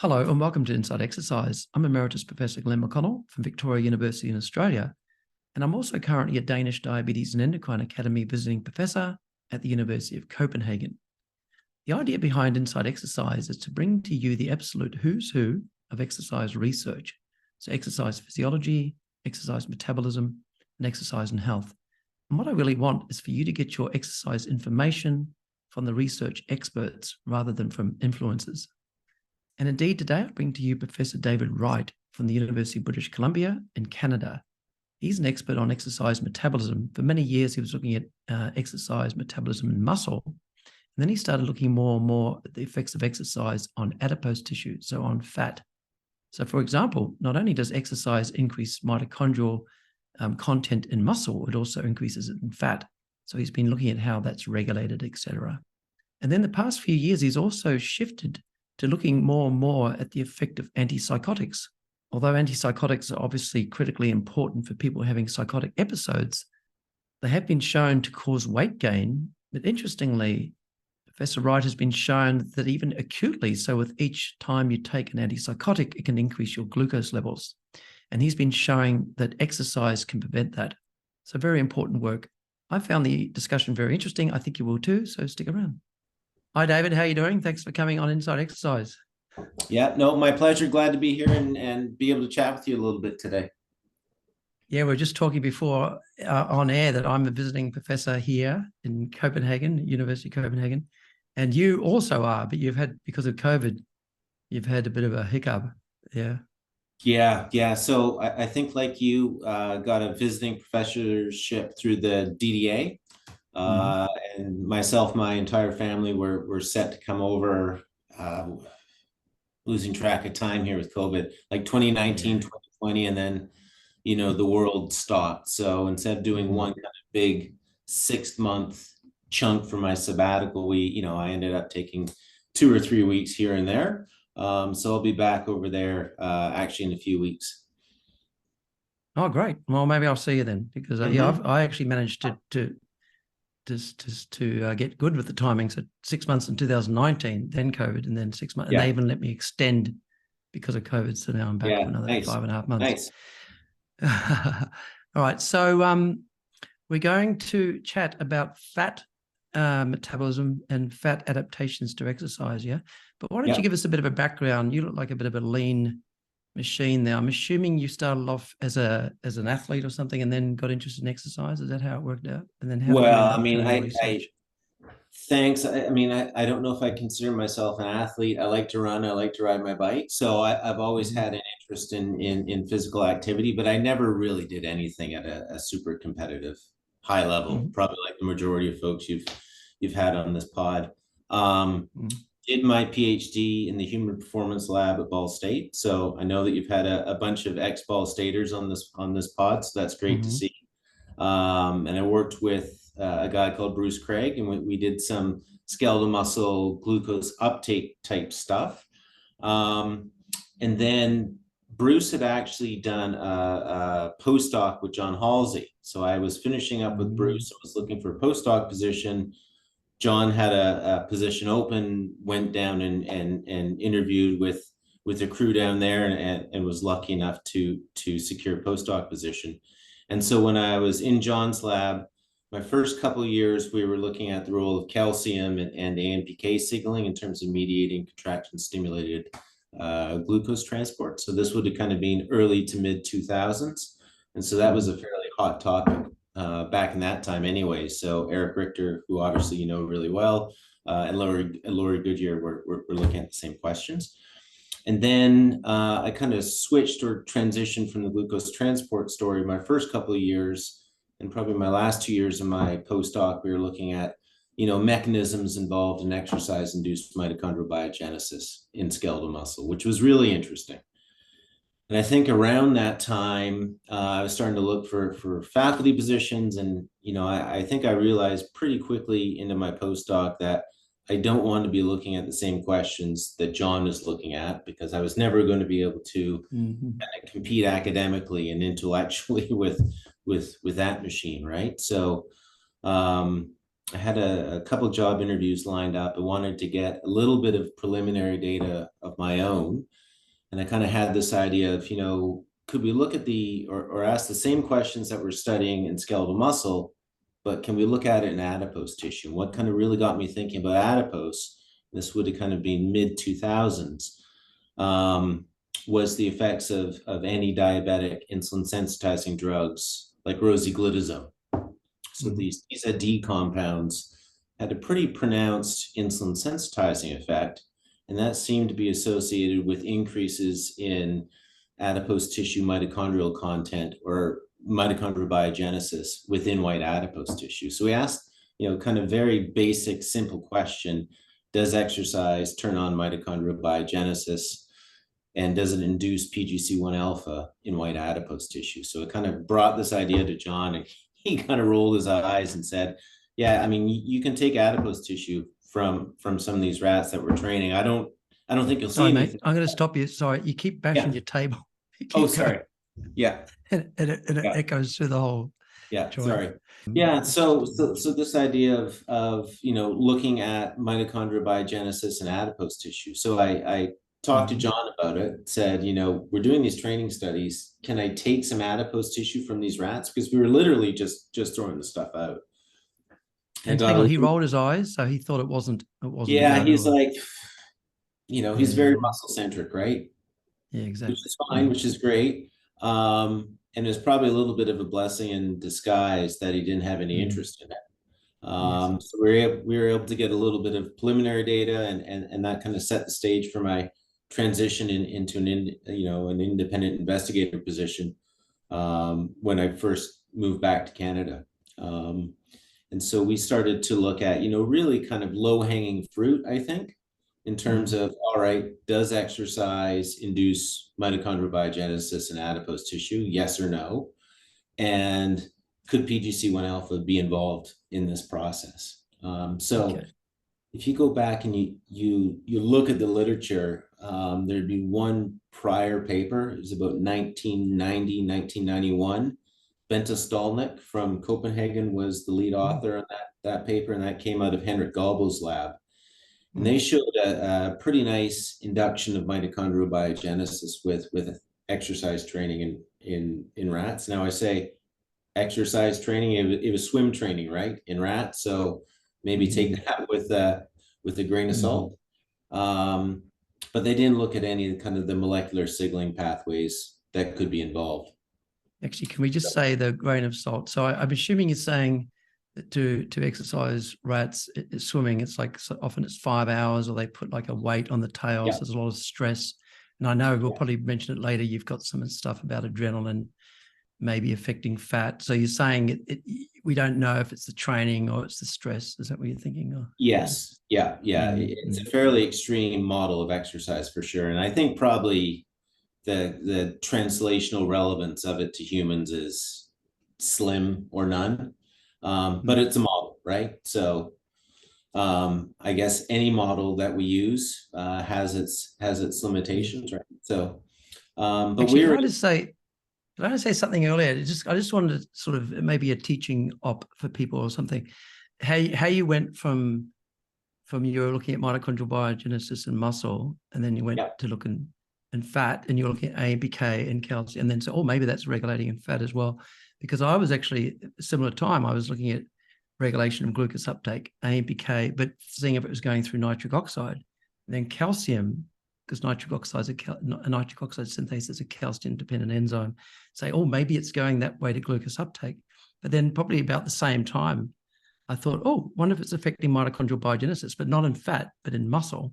Hello and welcome to Inside Exercise. I'm Emeritus Professor Glenn McConnell from Victoria University in Australia, and I'm also currently a Danish Diabetes and Endocrine Academy visiting professor at the University of Copenhagen. The idea behind Inside Exercise is to bring to you the absolute who's who of exercise research. So exercise physiology, exercise metabolism, and exercise and health. And what I really want is for you to get your exercise information from the research experts rather than from influencers. And indeed, today I bring to you Professor David Wright from the University of British Columbia in Canada. He's an expert on exercise metabolism. For many years, he was looking at exercise metabolism in muscle. And then he started looking more and more at the effects of exercise on adipose tissue, so on fat. So for example, not only does exercise increase mitochondrial content in muscle, it also increases it in fat. So he's been looking at how that's regulated, etc. And then the past few years, he's also shifted to looking more and more at the effect of antipsychotics. Although antipsychotics are obviously critically important for people having psychotic episodes, they have been shown to cause weight gain. But interestingly, Professor Wright has been shown that even acutely, so with each time you take an antipsychotic, it can increase your glucose levels. And he's been showing that exercise can prevent that. So very important work. I found the discussion very interesting. I think you will too, so stick around. Hi, David. How are you doing? Thanks for coming on Inside Exercise. Yeah, no, my pleasure. Glad to be here and be able to chat with you a little bit today. Yeah, we were just talking before on air that I'm a visiting professor here in Copenhagen, University of Copenhagen. And you also are, but you've had, because of COVID, you've had a bit of a hiccup. Yeah. Yeah. So I think like you got a visiting professorship through the DDA. And myself, my entire family were set to come over, losing track of time here with COVID, like 2019, 2020, and then, the world stopped. So instead of doing one kind of big 6-month chunk for my sabbatical, I ended up taking 2 or 3 weeks here and there. So I'll be back over there actually in a few weeks. Oh, great. Well, maybe I'll see you then, because I actually managed to get good with the timing. So 6 months in 2019, then COVID, and then 6 months. And they even let me extend because of COVID. So now I'm back for another 5.5 months. Nice. All right. So we're going to chat about fat metabolism and fat adaptations to exercise. Yeah. But why don't you give us a bit of a background? You look like a bit of a lean machine there. I'm assuming you started off as an athlete or something and then got interested in exercise. Is that how it worked out? And then thanks. I don't know if I consider myself an athlete. I like to run. I like to ride my bike. So I've always had an interest in physical activity, but I never really did anything at a super competitive high level, probably like the majority of folks you've had on this pod. Did my PhD in the Human Performance Lab at Ball State. So I know that you've had a bunch of ex-Ball Staters on this pod, so that's great to see. And I worked with a guy called Bruce Craig, and we did some skeletal muscle glucose uptake type stuff. And then Bruce had actually done a postdoc with John Halsey. So I was finishing up with Bruce. I was looking for a postdoc position. John had a position open, went down and interviewed with the crew down there and was lucky enough to secure a postdoc position. And so when I was in John's lab, my first couple of years, we were looking at the role of calcium and AMPK signaling in terms of mediating contraction-stimulated glucose transport. So this would have kind of been early to mid 2000s. And so that was a fairly hot topic back in that time anyway. So Eric Richter, who obviously you know really well, and Laurie Goodyear were looking at the same questions. And then I kind of switched or transitioned from the glucose transport story. My first couple of years, and probably my last 2 years of my postdoc, we were looking at, mechanisms involved in exercise-induced mitochondrial biogenesis in skeletal muscle, which was really interesting. And I think around that time, I was starting to look for faculty positions. And, I think I realized pretty quickly into my postdoc that I don't want to be looking at the same questions that John was looking at, because I was never going to be able to compete academically and intellectually with that machine, right? So I had a couple job interviews lined up. I wanted to get a little bit of preliminary data of my own. And I kind of had this idea of, could we look at or ask the same questions that we're studying in skeletal muscle, but can we look at it in adipose tissue? What kind of really got me thinking about adipose, this would have kind of been mid 2000s, was the effects of anti-diabetic insulin sensitizing drugs like rosiglitazone. So these AD compounds had a pretty pronounced insulin sensitizing effect, and that seemed to be associated with increases in adipose tissue mitochondrial content or mitochondrial biogenesis within white adipose tissue. So we asked, kind of very basic, simple question: does exercise turn on mitochondrial biogenesis? And does it induce PGC1 alpha in white adipose tissue? So it kind of brought this idea to John, and he kind of rolled his eyes and said, yeah, I mean, you can take adipose tissue from some of these rats that we're training. I don't think you'll see Sorry, anything. mate, I'm going to stop you. Sorry, you keep bashing your table. Oh, sorry. Yeah. And it echoes through the whole. Yeah, sorry. Yeah, so this idea of looking at mitochondrial biogenesis in adipose tissue. So I talked to John about it, said, we're doing these training studies. Can I take some adipose tissue from these rats? Because we were literally just throwing the stuff out. And hang on, he rolled his eyes, so he thought it wasn't. Yeah, he's like, he's very muscle centric, right? Yeah, exactly. Which is fine, which is great. And it's probably a little bit of a blessing in disguise that he didn't have any interest in it. So we were able to get a little bit of preliminary data, and that kind of set the stage for my transition into an independent investigator position when I first moved back to Canada. And so we started to look at, really kind of low-hanging fruit, I think, in terms of, all right, does exercise induce mitochondrial biogenesis in adipose tissue? Yes or no? And could PGC1 alpha be involved in this process? If you go back and you look at the literature, there'd be one prior paper. It was about 1990, 1991. Bente Stolnik from Copenhagen was the lead author on that paper, and that came out of Henrik Galbo's lab. And they showed a pretty nice induction of mitochondrial biogenesis with exercise training in rats. Now I say exercise training, it was swim training, right, in rats. So maybe take that with a grain of salt. But they didn't look at any kind of the molecular signaling pathways that could be involved. Actually, can we just say the grain of salt? So I'm assuming you're saying that to exercise rats swimming, it's like often it's 5 hours, or they put like a weight on the tail. So there's a lot of stress. And I know we'll probably mention it later. You've got some stuff about adrenaline maybe affecting fat. So you're saying we don't know if it's the training or it's the stress. Is that what you're thinking? Or? Yes. Yeah. It's a fairly extreme model of exercise for sure. And I think probably the translational relevance of it to humans is slim or none. But it's a model, right? So I guess any model that we use has its limitations, right? So, but actually, did I say something earlier? I just wanted to sort of maybe a teaching op for people or something. How you went from you were looking at mitochondrial biogenesis and muscle, and then you went to looking in fat, and you're looking at AMPK and calcium, and then so maybe that's regulating in fat as well. Because I was actually at a similar time, I was looking at regulation of glucose uptake, AMPK, but seeing if it was going through nitric oxide, and then calcium, because nitric oxide synthase is a calcium-dependent enzyme. Say, maybe it's going that way to glucose uptake. But then probably about the same time, I thought, wonder if it's affecting mitochondrial biogenesis, but not in fat, but in muscle.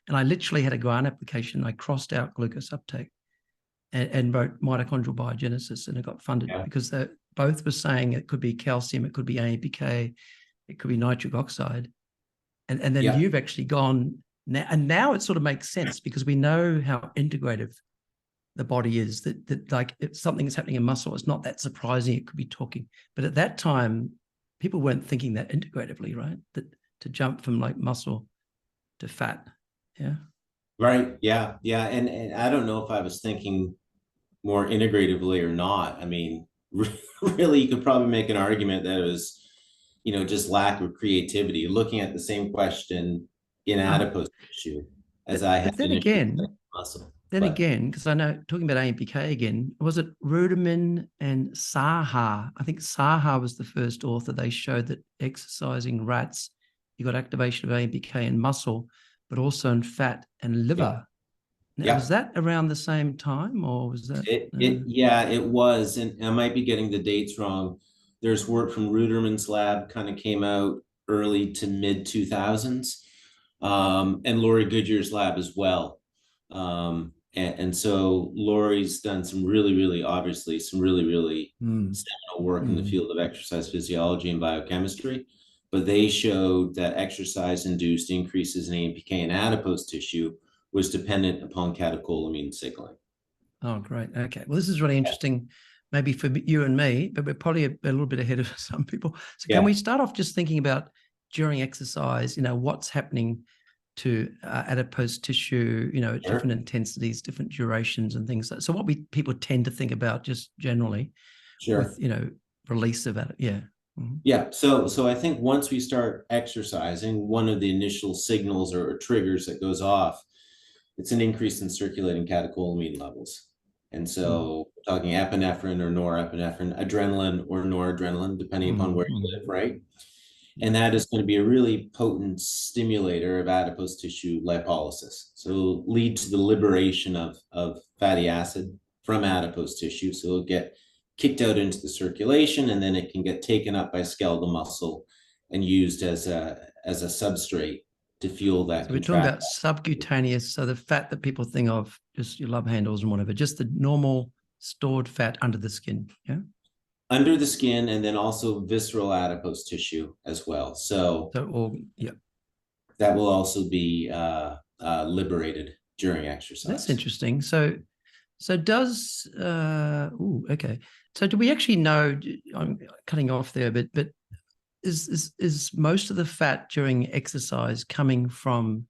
And I literally had a grant application. I crossed out glucose uptake and wrote mitochondrial biogenesis, and it got funded because they both were saying it could be calcium, it could be AMPK, it could be nitric oxide. And then you've actually gone now, and now it sort of makes sense because we know how integrative the body is, that like if something is happening in muscle, it's not that surprising. It could be talking. But at that time, people weren't thinking that integratively, right? That to jump from like muscle to fat. Yeah. Right. Yeah. And I don't know if I was thinking more integratively or not. I mean, really, you could probably make an argument that it was just lack of creativity, looking at the same question in Ah, adipose tissue as but I had but then initially again, muscle. then But again, because I know talking about AMPK again, was it Ruderman and Saha? I think Saha was the first author. They showed that exercising rats, you got activation of AMPK in muscle, but also in fat and yeah, liver. Now, was yeah. that around the same time, or was that? Yeah, it was, and I might be getting the dates wrong. There's work from Ruderman's lab kind of came out early to mid 2000s, and Laurie Goodyear's lab as well. And so Laurie's done some really, obviously some really Mm, seminal work in the mm. field of exercise physiology and biochemistry, but they showed that exercise-induced increases in AMPK in adipose tissue was dependent upon catecholamine signaling. Oh, great. Okay. Well, this is really interesting, maybe for you and me, but we're probably a little bit ahead of some people. So, can Yeah, we start off just thinking about during exercise, what's happening to adipose tissue, at sure. different intensities, different durations, and things. So, what people tend to think about just generally with, Sure. release of it. Yeah. Mhm. Yeah. So I think once we start exercising, one of the initial signals or triggers that goes off, it's an increase in circulating catecholamine levels. And Mm, so talking epinephrine or norepinephrine, adrenaline or noradrenaline, depending upon mm, where you mm. live, right? And that is going to be a really potent stimulator of adipose tissue lipolysis. So lead to the liberation of fatty acid from adipose tissue. So it'll get kicked out into the circulation, and then it can get taken up by skeletal muscle and used as a substrate to fuel that So we're talking contraction. about subcutaneous. So the fat that people think of, just your love handles and whatever, just the normal stored fat under the skin. Yeah. Under the skin, and then also visceral adipose tissue as well. So So, or yeah, that will also be liberated during that's exercise. interesting. So does okay. So do we actually know? I'm cutting off there, but is most of the fat during exercise coming from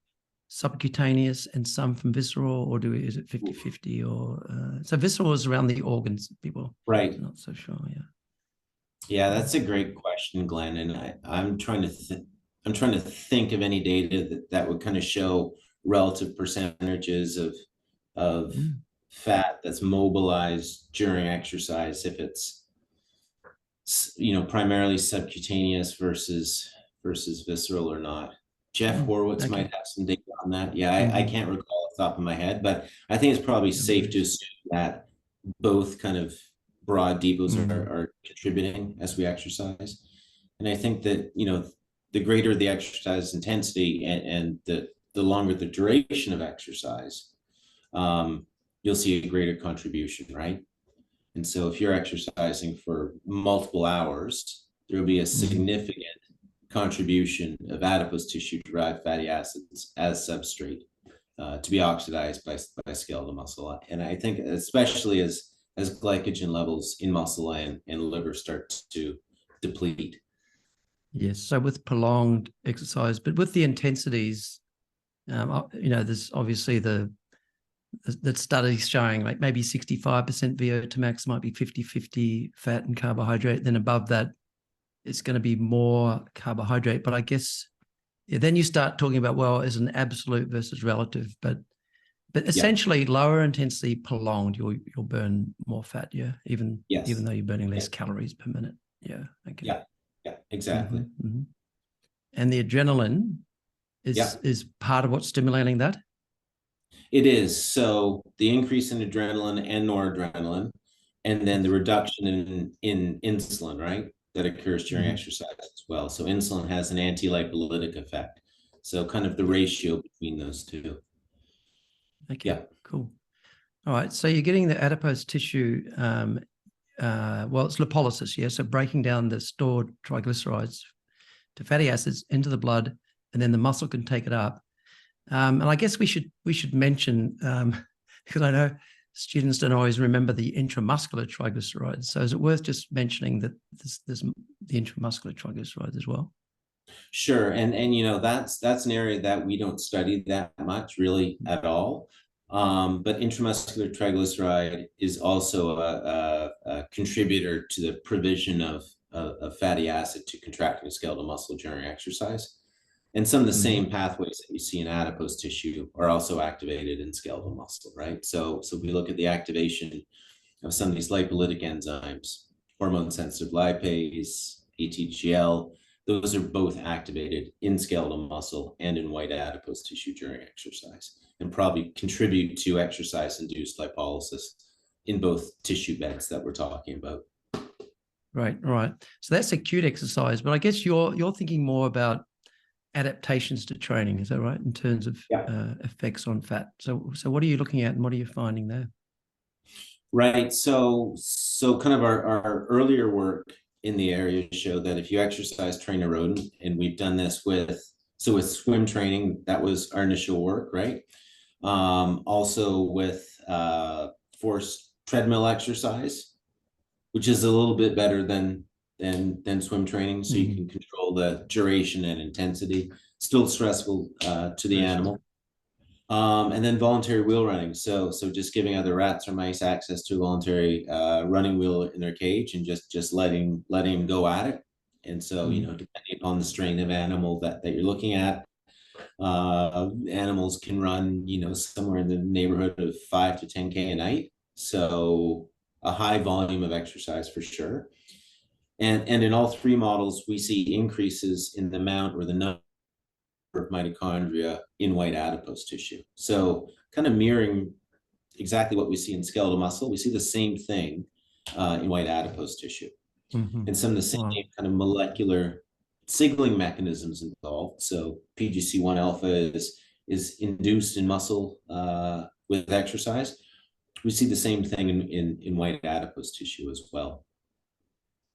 subcutaneous and some from visceral, or is it 50-50? Or so visceral is around the organs. People Right. not so sure. Yeah. Yeah, that's a great question, Glenn. And I'm trying to think of any data that would kind of show relative percentages of Mm. fat that's mobilized during exercise, if it's primarily subcutaneous versus visceral or not. Jeff Mm. Horowitz Okay. might have some data on that. Yeah, I Mm-hmm. can't recall off the top of my head, but I think it's probably No safe to worries. assume that both kind of broad depots Mm. are contributing as we exercise. And I think that, the greater the exercise intensity and the longer the duration of exercise, you'll see a greater contribution, right? And so if you're exercising for multiple hours, there will be a Mm. significant contribution of adipose tissue derived fatty acids as substrate to be oxidized by skeletal muscle. And I think especially as glycogen levels in muscle and liver start to deplete. Yes. So with prolonged exercise, but with the intensities, there's obviously the studies showing like maybe 65% VO to max might be 50-50 fat and carbohydrate. Then above that, it's going to be more carbohydrate. But I guess then you start talking about, well, is an absolute versus relative. But Yeah. essentially lower intensity prolonged, you'll burn more fat, yeah, even Yes. though you're burning less Yeah. calories per minute. Yeah. Okay. Yeah. Yeah. Exactly. Mm-hmm, mm-hmm. And the adrenaline Yeah. is part of what's stimulating that. It is. So the increase in adrenaline and noradrenaline, and then the reduction in insulin, right, that occurs during Mm-hmm. exercise as well. So insulin has an anti-lipolytic effect. So kind of the ratio between those two. Okay, Yeah. cool. All right. So you're getting the adipose tissue. Well, it's lipolysis, yeah. So breaking down the stored triglycerides to fatty acids into the blood, and then the muscle can take it up. And I guess we should mention because I know students don't always remember the intramuscular triglycerides. So is it worth just mentioning that this the intramuscular triglycerides as well? Sure. And that's an area that we don't study that much really at all. But intramuscular triglyceride is also a contributor to the provision of of fatty acid to contracting skeletal muscle during exercise. And some of the same pathways that you see in adipose tissue are also activated in skeletal muscle, right? So we look at the activation of some of these lipolytic enzymes, hormone sensitive lipase, ATGL. Those are both activated in skeletal muscle and in white adipose tissue during exercise, and probably contribute to exercise-induced lipolysis in both tissue beds that we're talking about. Right. So that's acute exercise, but I guess you're thinking more about adaptations to training. Is that right? In terms of effects on fat. So what are you looking at, and what are you finding there? Right. So kind of our earlier work in the area show that if you exercise, train a rodent, and we've done this with swim training, that was our initial work, right? Also with forced treadmill exercise, which is a little bit better than swim training, so you can control the duration and intensity. Still stressful to the animal. And then voluntary wheel running. So just giving other rats or mice access to a voluntary running wheel in their cage, and just letting them go at it. And so, depending upon the strain of animal that you're looking at, animals can run, somewhere in the neighborhood of 5 to 10K a night. So a high volume of exercise for sure. And in all three models, we see increases in the amount or the number of mitochondria in white adipose tissue. So kind of mirroring exactly what we see in skeletal muscle, we see the same thing in white adipose tissue. And some of the same kind of molecular signaling mechanisms involved. So PGC1 alpha is induced in muscle with exercise. We see the same thing in white adipose tissue as well.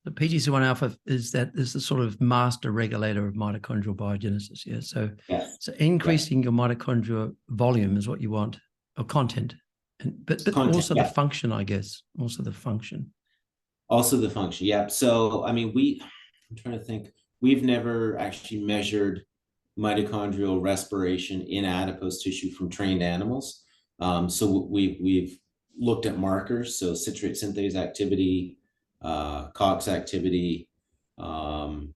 The PGC1 alpha is the sort of master regulator of mitochondrial biogenesis. Yeah. So increasing your mitochondrial volume is what you want, or content, but content, also the function, I guess. Also the function. Yeah. So I mean, I'm trying to think. We've never actually measured mitochondrial respiration in adipose tissue from trained animals. So we've looked at markers, so citrate synthase activity, COX activity, looked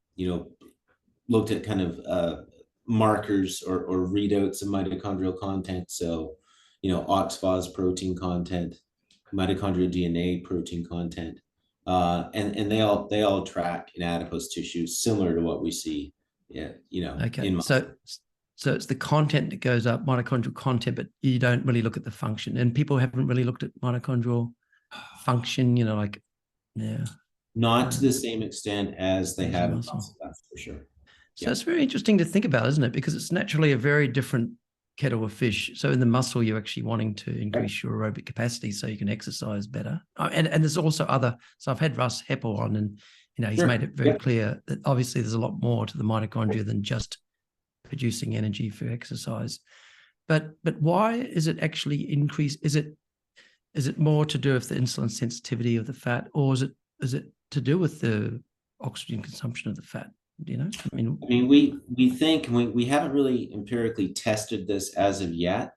at kind of markers or readouts of mitochondrial content. So, OXPHOS protein content, mitochondrial DNA protein content, and they all track in adipose tissue similar to what we see. Okay. So it's the content that goes up, mitochondrial content, but you don't really look at the function. And people haven't really looked at mitochondrial function, not to the same extent as they have in muscle, that's for sure. So it's very interesting to think about, isn't it? Because it's naturally a very different kettle of fish. So in the muscle, you're actually wanting to increase your aerobic capacity so you can exercise better. And there's also so I've had Russ Heppel on, and he's made it very clear that obviously there's a lot more to the mitochondria than just producing energy for exercise. But why is it actually increased? Is it more to do with the insulin sensitivity of the fat, or is it to do with the oxygen consumption of the fat? I mean, we think we haven't really empirically tested this as of yet,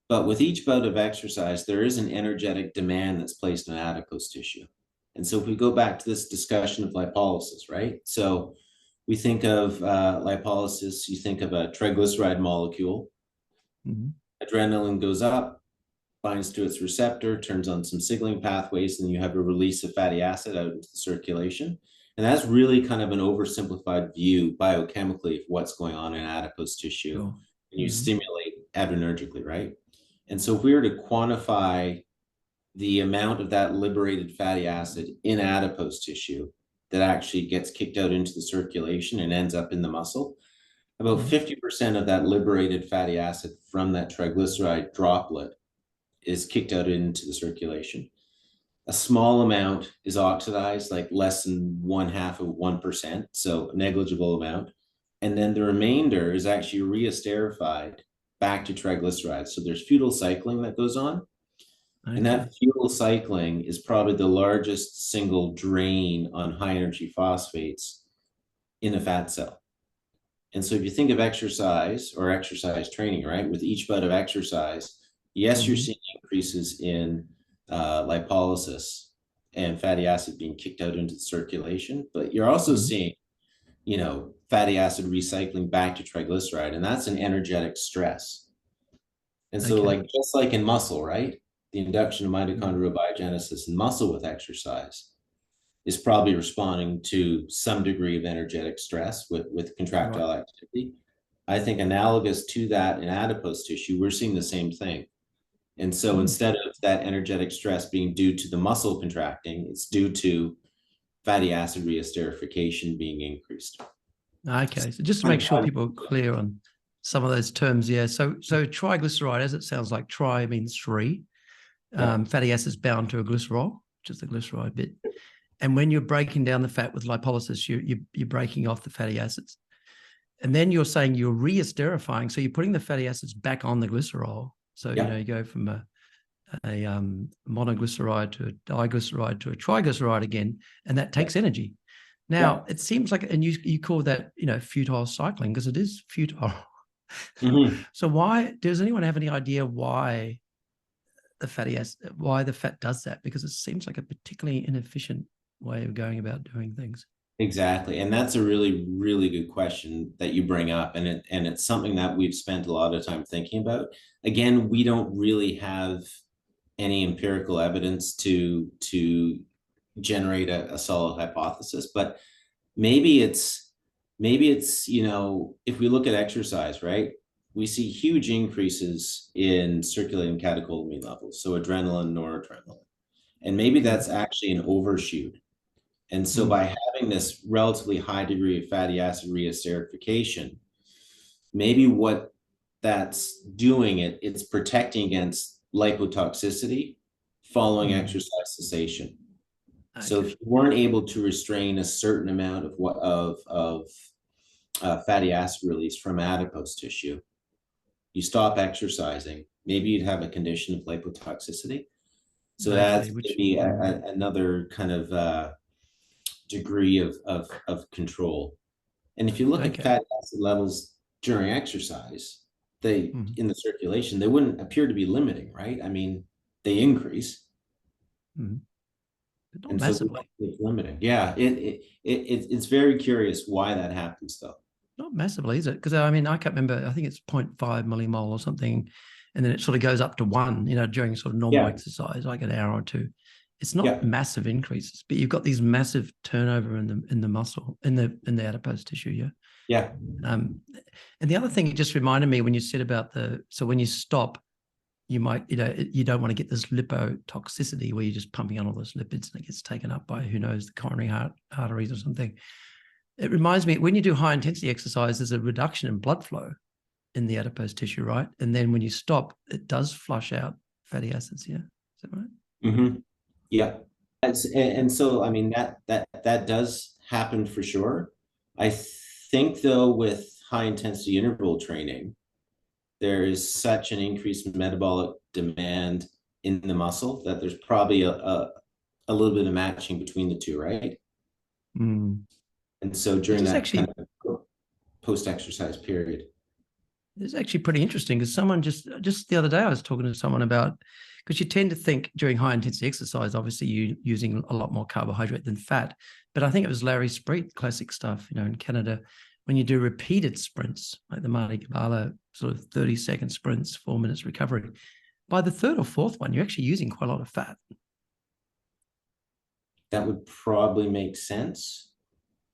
but with each bout of exercise, there is an energetic demand that's placed on adipose tissue. And so if we go back to this discussion of lipolysis, right? So we think of lipolysis, you think of a triglyceride molecule. Adrenaline goes up, binds to its receptor, turns on some signaling pathways, and you have a release of fatty acid out into the circulation. And that's really kind of an oversimplified view biochemically of what's going on in adipose tissue. And you stimulate adrenergically, right? And so if we were to quantify the amount of that liberated fatty acid in adipose tissue that actually gets kicked out into the circulation and ends up in the muscle, about 50% of that liberated fatty acid from that triglyceride droplet is kicked out into the circulation. A small amount is oxidized, like less than 0.5%, so a negligible amount. And then the remainder is actually re-esterified back to triglycerides. So there's futile cycling that goes on. And that futile cycling is probably the largest single drain on high energy phosphates in a fat cell. And so if you think of exercise or exercise training, right, with each bout of exercise, yes, you're seeing increases in lipolysis, and fatty acid being kicked out into the circulation, but you're also seeing, fatty acid recycling back to triglyceride, and that's an energetic stress. And so, Okay. just like in muscle, right? The induction of mitochondrial biogenesis in muscle with exercise is probably responding to some degree of energetic stress with contractile activity. I think analogous to that in adipose tissue, we're seeing the same thing. And so instead of that energetic stress being due to the muscle contracting, it's due to fatty acid reesterification being increased. Okay. So just to make sure people are clear on some of those terms, yeah. So triglyceride, as it sounds like, tri means three. Fatty acids bound to a glycerol, which is the glyceride bit. And when you're breaking down the fat with lipolysis, you're breaking off the fatty acids. And then you're saying you're reesterifying. So you're putting the fatty acids back on the glycerol. So, you go from a monoglyceride to a diglyceride to a triglyceride again, and that takes energy. Now, it seems like, and you call that, futile cycling, because it is futile. So why, does anyone have any idea why the fat does that? Because it seems like a particularly inefficient way of going about doing things. Exactly. And that's a really, really good question that you bring up. And it's something that we've spent a lot of time thinking about. Again, we don't really have any empirical evidence to generate a solid hypothesis, but maybe it's, if we look at exercise, right, we see huge increases in circulating catecholamine levels, so adrenaline, noradrenaline, and maybe that's actually an overshoot. And so by having this relatively high degree of fatty acid reesterification, maybe what that's doing, it's protecting against lipotoxicity following exercise cessation. Okay. So if you weren't able to restrain a certain amount of fatty acid release from adipose tissue, you stop exercising, maybe you'd have a condition of lipotoxicity. So that's maybe another kind of degree of control. And if you look at fatty acid levels during exercise, they in the circulation, they wouldn't appear to be limiting, right? I mean, they increase. But not massively. So it's limiting. Yeah, it's very curious why that happens, though. Not massively, is it? Because I mean, I can't remember. I think it's 0.5 millimole or something, and then it sort of goes up to 1. During sort of normal exercise, like an hour or two. It's not massive increases, but you've got these massive turnover in the muscle, in the adipose tissue. Yeah. And the other thing, it just reminded me when you said about so when you stop, you might, you don't want to get this lipotoxicity where you're just pumping on all those lipids and it gets taken up by, who knows, the coronary arteries or something. It reminds me, when you do high intensity exercise, there's a reduction in blood flow in the adipose tissue, right? And then when you stop, it does flush out fatty acids. Yeah. Is that right? Yeah. And so, I mean, that does happen for sure. I think, though, with high intensity interval training, there is such an increased metabolic demand in the muscle that there's probably a little bit of matching between the two, right? And so during that kind of post-exercise period. It's actually pretty interesting, because someone just the other day, I was talking to someone about, because you tend to think during high intensity exercise, obviously you're using a lot more carbohydrate than fat. But I think it was Larry Spreet, classic stuff, in Canada, when you do repeated sprints, like the Marty Gabala sort of 30-second sprints, 4 minutes recovery, by the third or fourth one, you're actually using quite a lot of fat. That would probably make sense.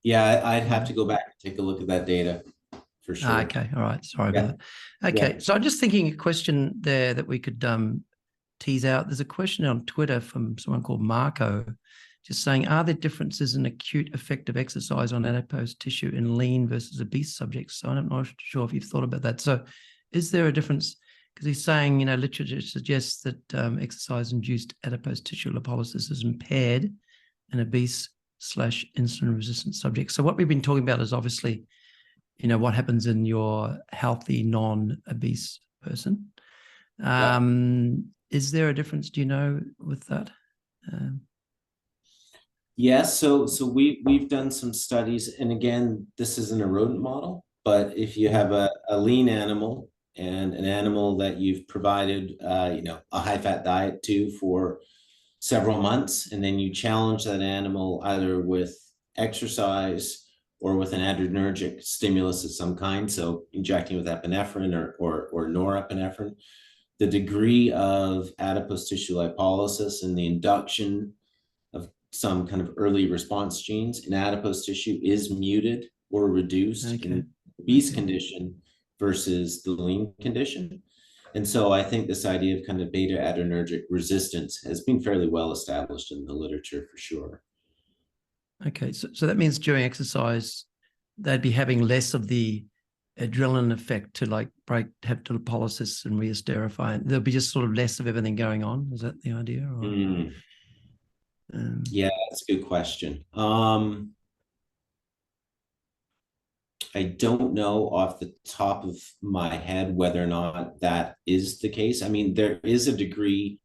Yeah, I'd have to go back and take a look at that data for sure. Okay, all right. Sorry about that. Okay, so I'm just thinking a question there that we could tease out. There's a question on Twitter from someone called Marco, just saying, are there differences in acute effective exercise on adipose tissue in lean versus obese subjects? So I'm not sure if you've thought about that. So is there a difference? Because he's saying, literature suggests that exercise-induced adipose tissue lipolysis is impaired in obese/insulin-resistant subjects. So what we've been talking about is obviously, what happens in your healthy, non-obese person. Is there a difference, do you know, with that? Yes, so we've done some studies, and again, this isn't a rodent model, but if you have a lean animal and an animal that you've provided, a high-fat diet to for several months, and then you challenge that animal either with exercise or with an adrenergic stimulus of some kind, so injecting with epinephrine or norepinephrine, the degree of adipose tissue lipolysis and the induction of some kind of early response genes in adipose tissue is muted or reduced in the obese condition versus the lean condition. And so I think this idea of kind of beta adrenergic resistance has been fairly well established in the literature for sure. Okay, so that means during exercise, they'd be having less of the adrenaline effect to like have lipolysis and re-esterify. There'll be just sort of less of everything going on. Is that the idea? Or, yeah, that's a good question. I don't know off the top of my head whether or not that is the case. I mean, there is a degree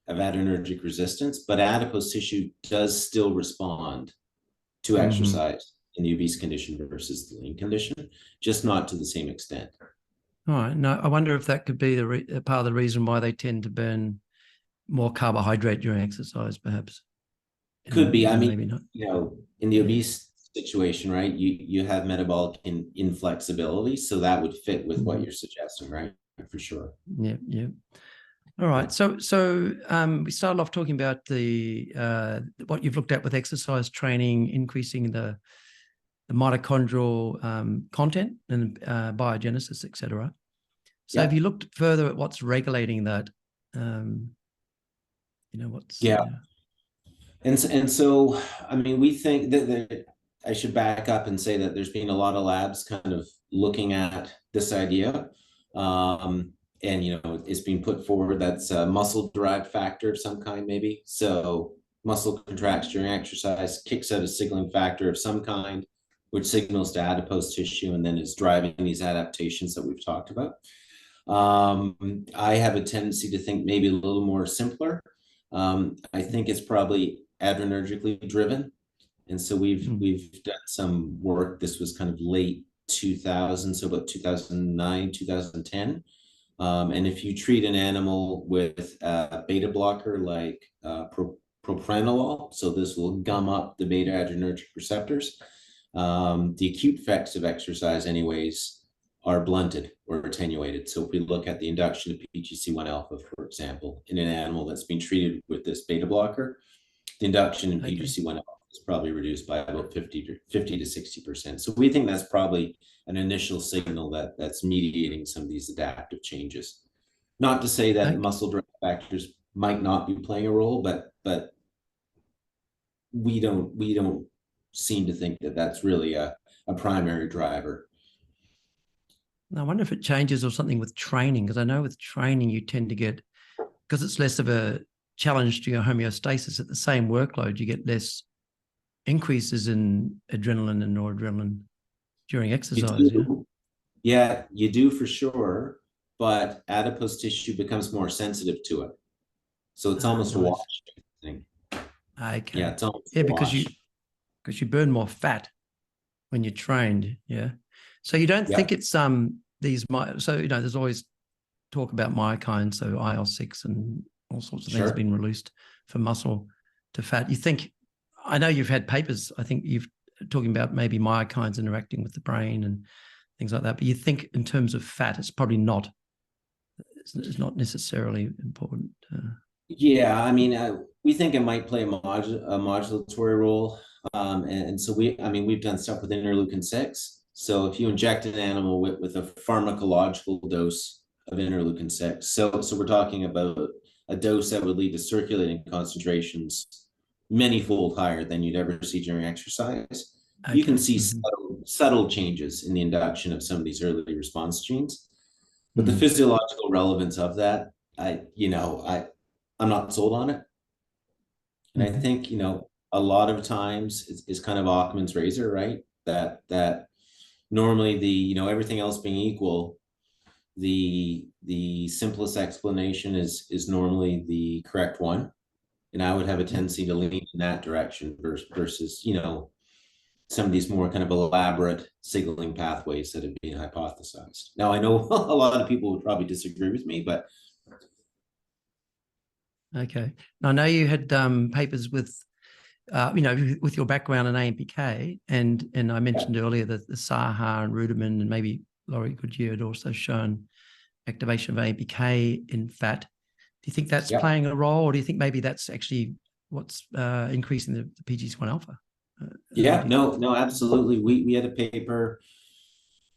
of adrenergic resistance, but adipose tissue does still respond to exercise in the obese condition versus the lean condition, just not to the same extent. All right. No, I wonder if that could be the part of the reason why they tend to burn more carbohydrate during exercise, perhaps. Could be. I mean, maybe not. You know, in the obese situation, right, you have metabolic inflexibility, so that would fit with what you're suggesting, right? For sure. Yeah, yeah. All right. So we started off talking about the what you've looked at with exercise training, increasing the mitochondrial content and biogenesis, etc. So have you looked further at what's regulating that? What's And so I mean, we think that I should back up and say that there's been a lot of labs kind of looking at this idea. And, it's being put forward that's a muscle-derived factor of some kind, maybe. So muscle contracts during exercise, kicks out a signaling factor of some kind, which signals to adipose tissue and then is driving these adaptations that we've talked about. I have a tendency to think maybe a little more simpler. I think it's probably adrenergically driven. And so we've done some work. This was kind of late 2000, so about 2009, 2010. And if you treat an animal with a beta blocker like propranolol, so this will gum up the beta adrenergic receptors, the acute effects of exercise anyways are blunted or attenuated. So if we look at the induction of PGC1 alpha, for example, in an animal that's been treated with this beta blocker, the induction in PGC1 alpha is probably reduced by about 50 to 60%. So we think that's probably an initial signal that's mediating some of these adaptive changes. Not to say that muscle-derived factors might not be playing a role, but we don't seem to think that that's really a primary driver. I wonder if it changes or something with training, because I know with training you tend to get, because it's less of a challenge to your homeostasis at the same workload, you get less increases in adrenaline and noradrenaline during exercise. Yeah, you do for sure, but adipose tissue becomes more sensitive to it. So it's almost a wash thing. Okay. Yeah, it's almost because you burn more fat when you're trained. Yeah. So you don't think it's these there's always talk about myokines, so IL-6 and all sorts of things being released from muscle to fat. You think, I know you've had papers, I think you've talking about maybe myokines interacting with the brain and things like that, but you think in terms of fat, it's probably not, it's not necessarily important. Yeah, I mean, we think it might play a modulatory role. And so we've done stuff with interleukin-6. So if you inject an animal with a pharmacological dose of interleukin-6, so we're talking about a dose that would lead to circulating concentrations many-fold higher than you'd ever see during exercise. You can see subtle changes in the induction of some of these early response genes. But the physiological relevance of that, I'm not sold on it. And I think, a lot of times is kind of Occam's razor, right? That normally everything else being equal, the simplest explanation is normally the correct one. And I would have a tendency to lean in that direction versus, some of these more kind of elaborate signaling pathways that have been hypothesized. Now, I know a lot of people would probably disagree with me, but. Okay. Now, I know you had papers with, with your background in AMPK, and I mentioned earlier that the Saha and Ruderman and maybe Laurie Goodyear had also shown activation of AMPK in fat. Do you think that's playing a role, or do you think maybe that's actually what's increasing the PGC1 alpha? No, absolutely. We had a paper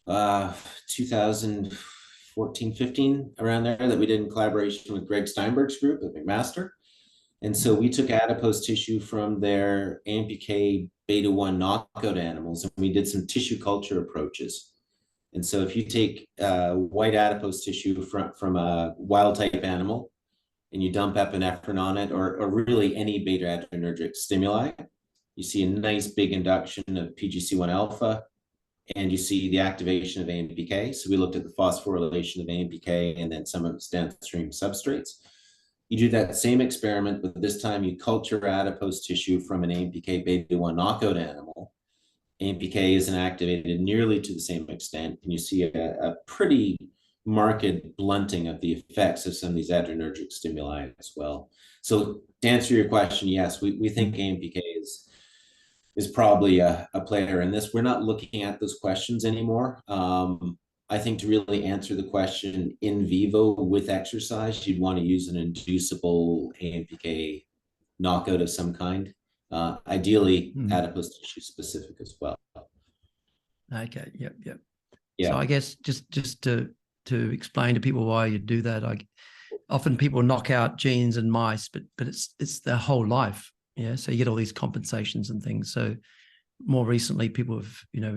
2014, 15, around there, that we did in collaboration with Greg Steinberg's group at McMaster. And so we took adipose tissue from their AMPK beta 1 knockout animals, and we did some tissue culture approaches. And so if you take white adipose tissue from a wild type animal and you dump epinephrine on it, or really any beta adrenergic stimuli, you see a nice big induction of PGC1 alpha, and you see the activation of AMPK. So we looked at the phosphorylation of AMPK and then some of its downstream substrates. You do that same experiment, but this time you culture adipose tissue from an AMPK beta 1 knockout animal. AMPK isn't activated nearly to the same extent, and you see a pretty marked blunting of the effects of some of these adrenergic stimuli as well. So to answer your question, yes, we think AMPK is probably a player in this. We're not looking at those questions anymore. I think to really answer the question in vivo with exercise, you'd want to use an inducible AMPK knockout of some kind, ideally adipose tissue specific as well. Okay. Yep. Yeah. So I guess just to explain to people why you do that, often people knock out genes in mice, but it's their whole life. Yeah. So you get all these compensations and things. So more recently, people have,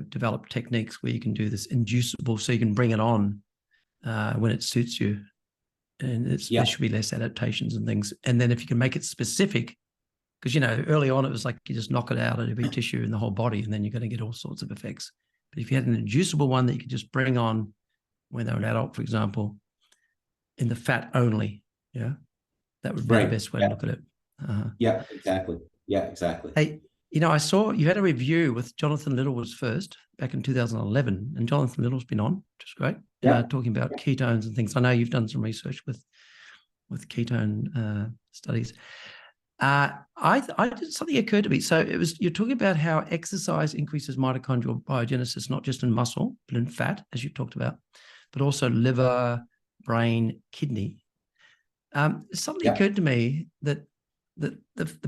developed techniques where you can do this inducible, so you can bring it on when it suits you. And there should be less adaptations and things. And then if you can make it specific, because, early on, it was like you just knock it out of every tissue in the whole body, and then you're going to get all sorts of effects. But if you had an inducible one that you could just bring on when they're an adult, for example, in the fat only, that would be the best way to look at it. Yeah, exactly. Hey, I saw you had a review with Jonathan Little was first back in 2011, and Jonathan Little's been on, which is great. Talking about ketones and things. I know you've done some research with ketone studies. Something occurred to me. So you're talking about how exercise increases mitochondrial biogenesis, not just in muscle, but in fat, as you talked about, but also liver, brain, kidney. Something occurred to me that the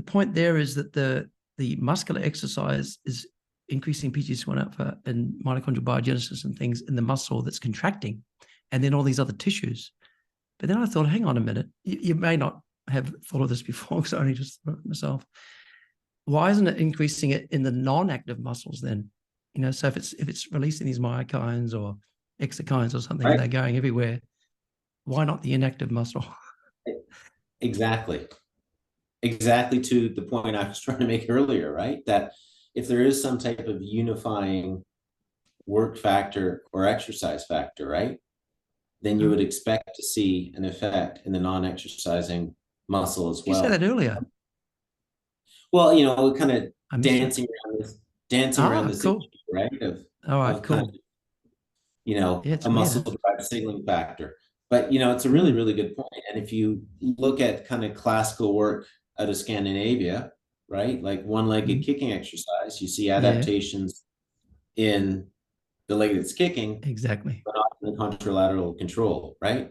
point there is that the muscular exercise is increasing PGC1 alpha and mitochondrial biogenesis and things in the muscle that's contracting, and then all these other tissues. But then I thought, hang on a minute, you may not have thought of this before, because I only just thought it myself. Why isn't it increasing it in the non-active muscles then? So if it's releasing these myokines or exokines or something, and they're going everywhere, why not the inactive muscle? Exactly to the point I was trying to make earlier, right? That if there is some type of unifying work factor or exercise factor, right, then you would expect to see an effect in the non-exercising muscle as well. You said that earlier. Well, kind of dancing around this cool. issue, right? All right, cool. Kind of, a muscle-derived signaling factor. But, it's a really, really good point. And if you look at kind of classical work out of Scandinavia, right, like one-legged kicking exercise, you see adaptations in the leg that's kicking, exactly, but not in the contralateral control, right?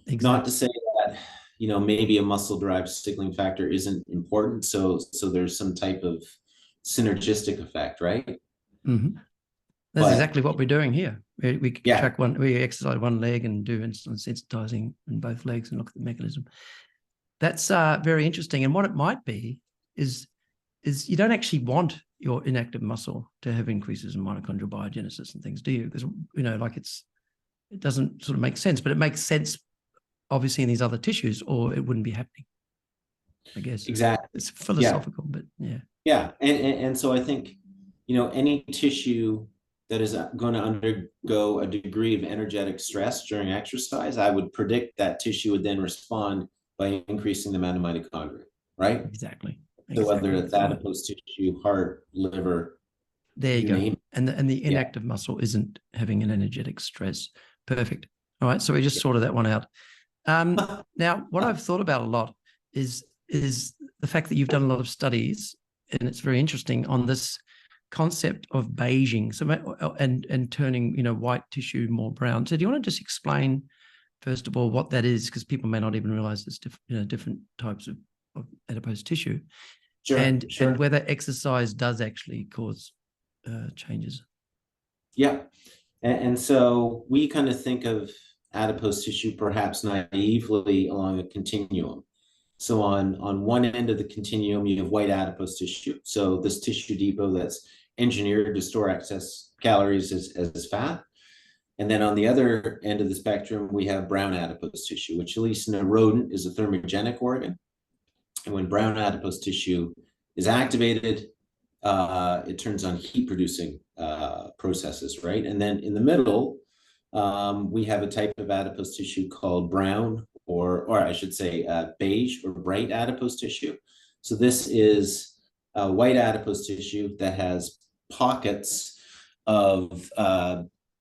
Exactly. Not to say that, maybe a muscle-derived signaling factor isn't important. So there's some type of synergistic effect, right? That's exactly what we're doing here. We track we exercise one leg and do insulin sensitizing in both legs and look at the mechanism. That's very interesting. And what it might be is you don't actually want your inactive muscle to have increases in mitochondrial biogenesis and things, do you? Because it doesn't sort of make sense, but it makes sense obviously in these other tissues, or it wouldn't be happening, I guess. Exactly. It's philosophical, but yeah. And so I think any tissue that is going to undergo a degree of energetic stress during exercise, I would predict that tissue would then respond by increasing the amount of mitochondria, right? Exactly. So whether it's adipose tissue, heart, liver, there you go. And the inactive muscle isn't having an energetic stress. Perfect. All right. So we just sorted that one out. Now, what I've thought about a lot is the fact that you've done a lot of studies, and it's very interesting on this concept of beiging, so and turning white tissue more brown. So do you want to just explain first of all what that is, because people may not even realize there's different types of adipose tissue, Sure, and sure. and whether exercise does actually cause changes. Yeah. And so we kind of think of adipose tissue perhaps naively along a continuum. So on one end of the continuum, you have white adipose tissue. So this tissue depot that's engineered to store excess calories as fat. And then on the other end of the spectrum, we have brown adipose tissue, which at least in a rodent is a thermogenic organ. And when brown adipose tissue is activated, it turns on heat producing processes, right? And then in the middle, we have a type of adipose tissue called brown, or I should say beige or bright adipose tissue. So this is white adipose tissue that has pockets of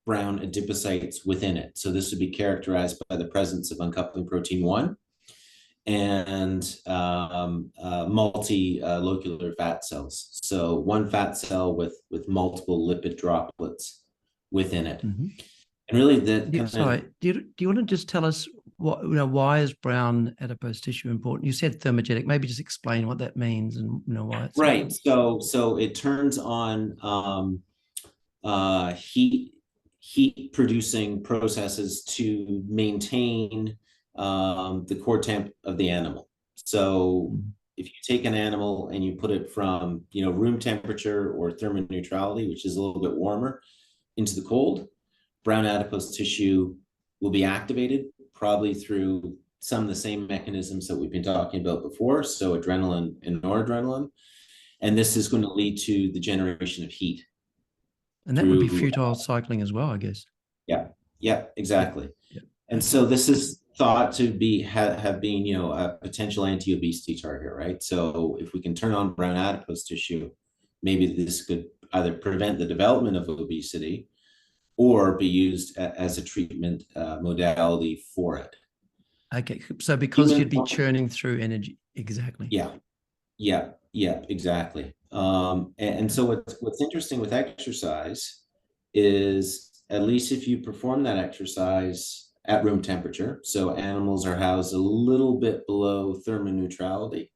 brown adipocytes within it. So this would be characterized by the presence of uncoupling protein 1 and multi-locular fat cells. So one fat cell with multiple lipid droplets within it. Mm-hmm. And really do you want to just tell us why is brown adipose tissue important? You said thermogenic. Maybe just explain what that means and why it's right. So it turns on heat producing processes to maintain the core temp of the animal. So if you take an animal and you put it from room temperature or thermoneutrality, which is a little bit warmer, into the cold, brown adipose tissue will be activated, probably through some of the same mechanisms that we've been talking about before, so adrenaline and noradrenaline. And this is going to lead to the generation of heat. And that would be futile cycling as well, I guess. Yeah, exactly. Yeah. And so this is thought to be have been a potential anti-obesity target, right? So if we can turn on brown adipose tissue, maybe this could either prevent the development of obesity or be used as a treatment modality for it. Okay, so because you'd be churning through energy. Exactly. Yeah, exactly. And so what's interesting with exercise is, at least if you perform that exercise at room temperature, so animals are housed a little bit below thermoneutrality.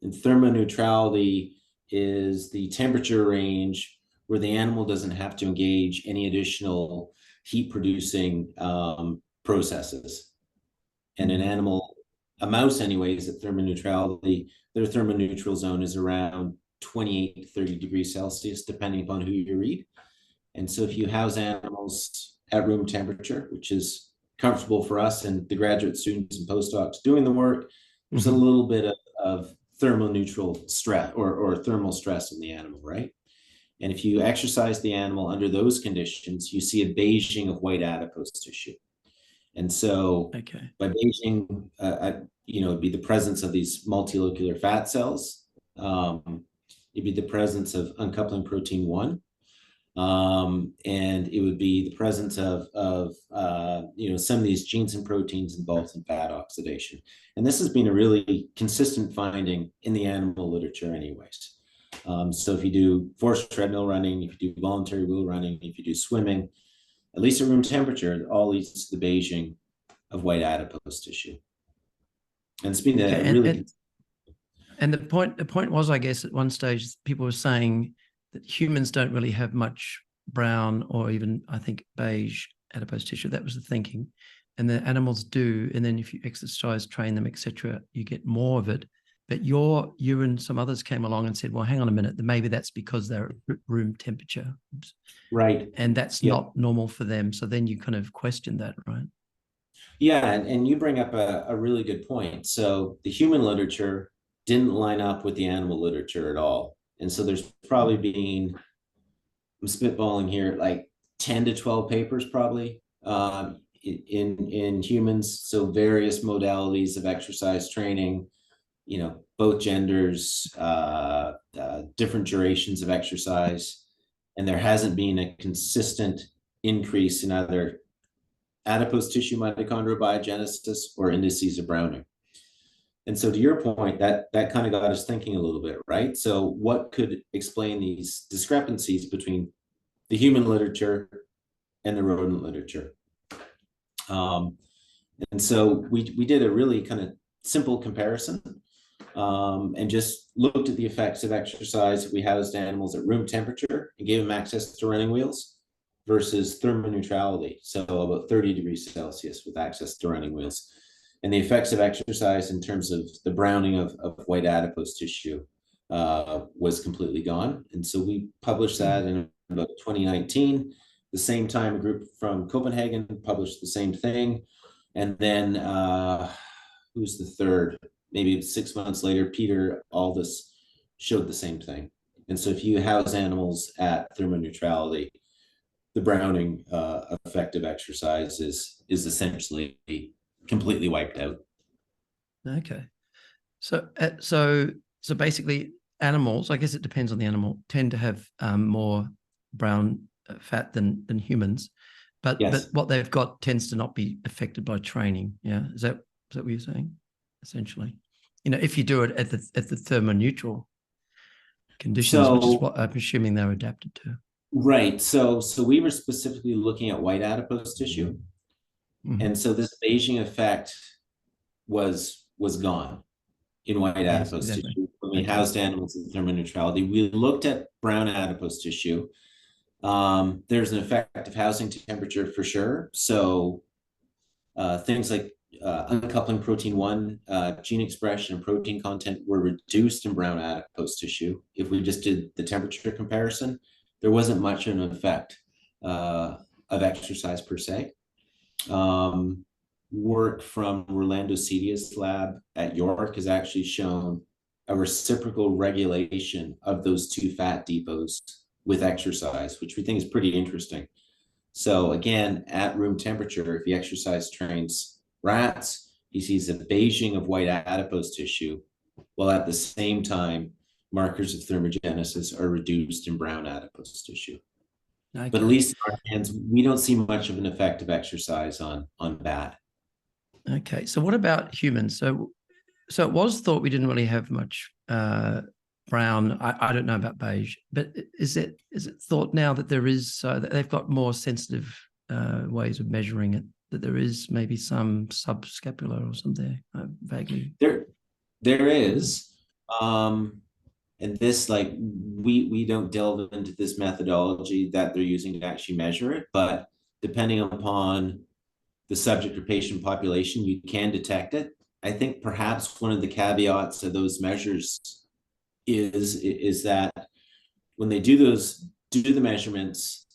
And thermoneutrality is the temperature range where the animal doesn't have to engage any additional heat producing processes. And an animal, a mouse anyways, at thermoneutrality, their thermoneutral zone is around 28 to 30 degrees Celsius, depending upon who you read. And so if you house animals at room temperature, which is comfortable for us and the graduate students and postdocs doing the work, there's a little bit of thermoneutral stress or thermal stress in the animal, right? And if you exercise the animal under those conditions, you see a beiging of white adipose tissue. And so by beiging, it'd be the presence of these multilocular fat cells. It'd be the presence of uncoupling protein 1. And it would be the presence of some of these genes and proteins involved in fat oxidation. And this has been a really consistent finding in the animal literature anyways. So if you do forced treadmill running, if you do voluntary wheel running, if you do swimming, at least at room temperature, it all leads to the beiging of white adipose tissue. And it's been and the point was, I guess, at one stage, people were saying that humans don't really have much brown or even, I think, beige adipose tissue. That was the thinking. And the animals do. And then if you exercise, train them, etc., you get more of it. But you and some others came along and said, well, hang on a minute, maybe that's because they're at room temperature. Right. And that's not normal for them. So then you kind of question that, right? Yeah, and you bring up a really good point. So the human literature didn't line up with the animal literature at all. And so there's probably been, I'm spitballing here, like 10 to 12 papers probably in humans. So various modalities of exercise training, both genders, different durations of exercise. And there hasn't been a consistent increase in either adipose tissue mitochondrial biogenesis or indices of browning. And so to your point, that kind of got us thinking a little bit, right? So what could explain these discrepancies between the human literature and the rodent literature? Um, and so we did a really kind of simple comparison, and just looked at the effects of exercise. We housed animals at room temperature and gave them access to running wheels versus thermoneutrality, so about 30 degrees Celsius with access to running wheels. And the effects of exercise in terms of the browning of white adipose tissue was completely gone. And so we published that in about 2019. The same time, a group from Copenhagen published the same thing. And then who's the third? Maybe 6 months later, Peter Aldous showed the same thing. And so if you house animals at thermoneutrality, the browning effect of exercise is essentially completely wiped out. Okay. So basically, animals, I guess it depends on the animal, tend to have more brown fat than humans, but Yes. what they've got tends to not be affected by training. Yeah, is that what you're saying? Essentially, if you do it at the thermoneutral conditions, which is what I'm assuming they're adapted to. Right. So we were specifically looking at white adipose tissue, and so this beiging effect was gone in white adipose tissue when we housed animals in thermoneutrality. We looked at brown adipose tissue. There's an effect of housing temperature for sure. So things like uncoupling protein 1, gene expression and protein content were reduced in brown adipose tissue. If we just did the temperature comparison, there wasn't much of an effect of exercise per se. Work from Rolando Cedia's lab at York has actually shown a reciprocal regulation of those two fat depots with exercise, which we think is pretty interesting. So again, at room temperature, if the exercise trains rats, he sees a beiging of white adipose tissue, while at the same time, markers of thermogenesis are reduced in brown adipose tissue. Okay. But at least in our hands, we don't see much of an effect of exercise on bat. Okay, so what about humans? So it was thought we didn't really have much brown. I don't know about beige, but is it thought now that there is, that they've got more sensitive ways of measuring it, that there is maybe some subscapular or something vaguely? There is, and this, like, we don't delve into this methodology that they're using to actually measure it, but depending upon the subject or patient population, you can detect it. I think perhaps one of the caveats to those measures is that when they do the measurements,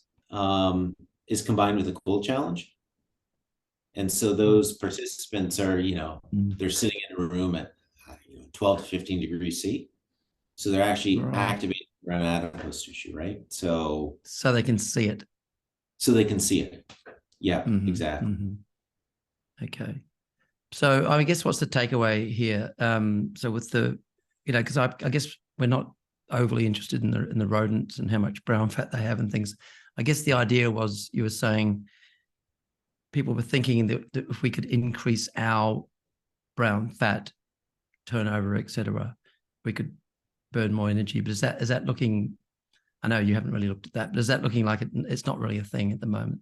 is combined with a cold challenge. And so those participants are, they're sitting in a room at 12 to 15 degrees C. So they're actually activating brown adipose tissue, right? So they can see it. So they can see it. Yeah, exactly. Okay. So I guess what's the takeaway here? So with the, because I guess we're not overly interested in the rodents and how much brown fat they have and things. I guess the idea was, you were saying people were thinking that if we could increase our brown fat turnover, etc., we could burn more energy. But is that looking? I know you haven't really looked at that, but is that looking like it's not really a thing at the moment?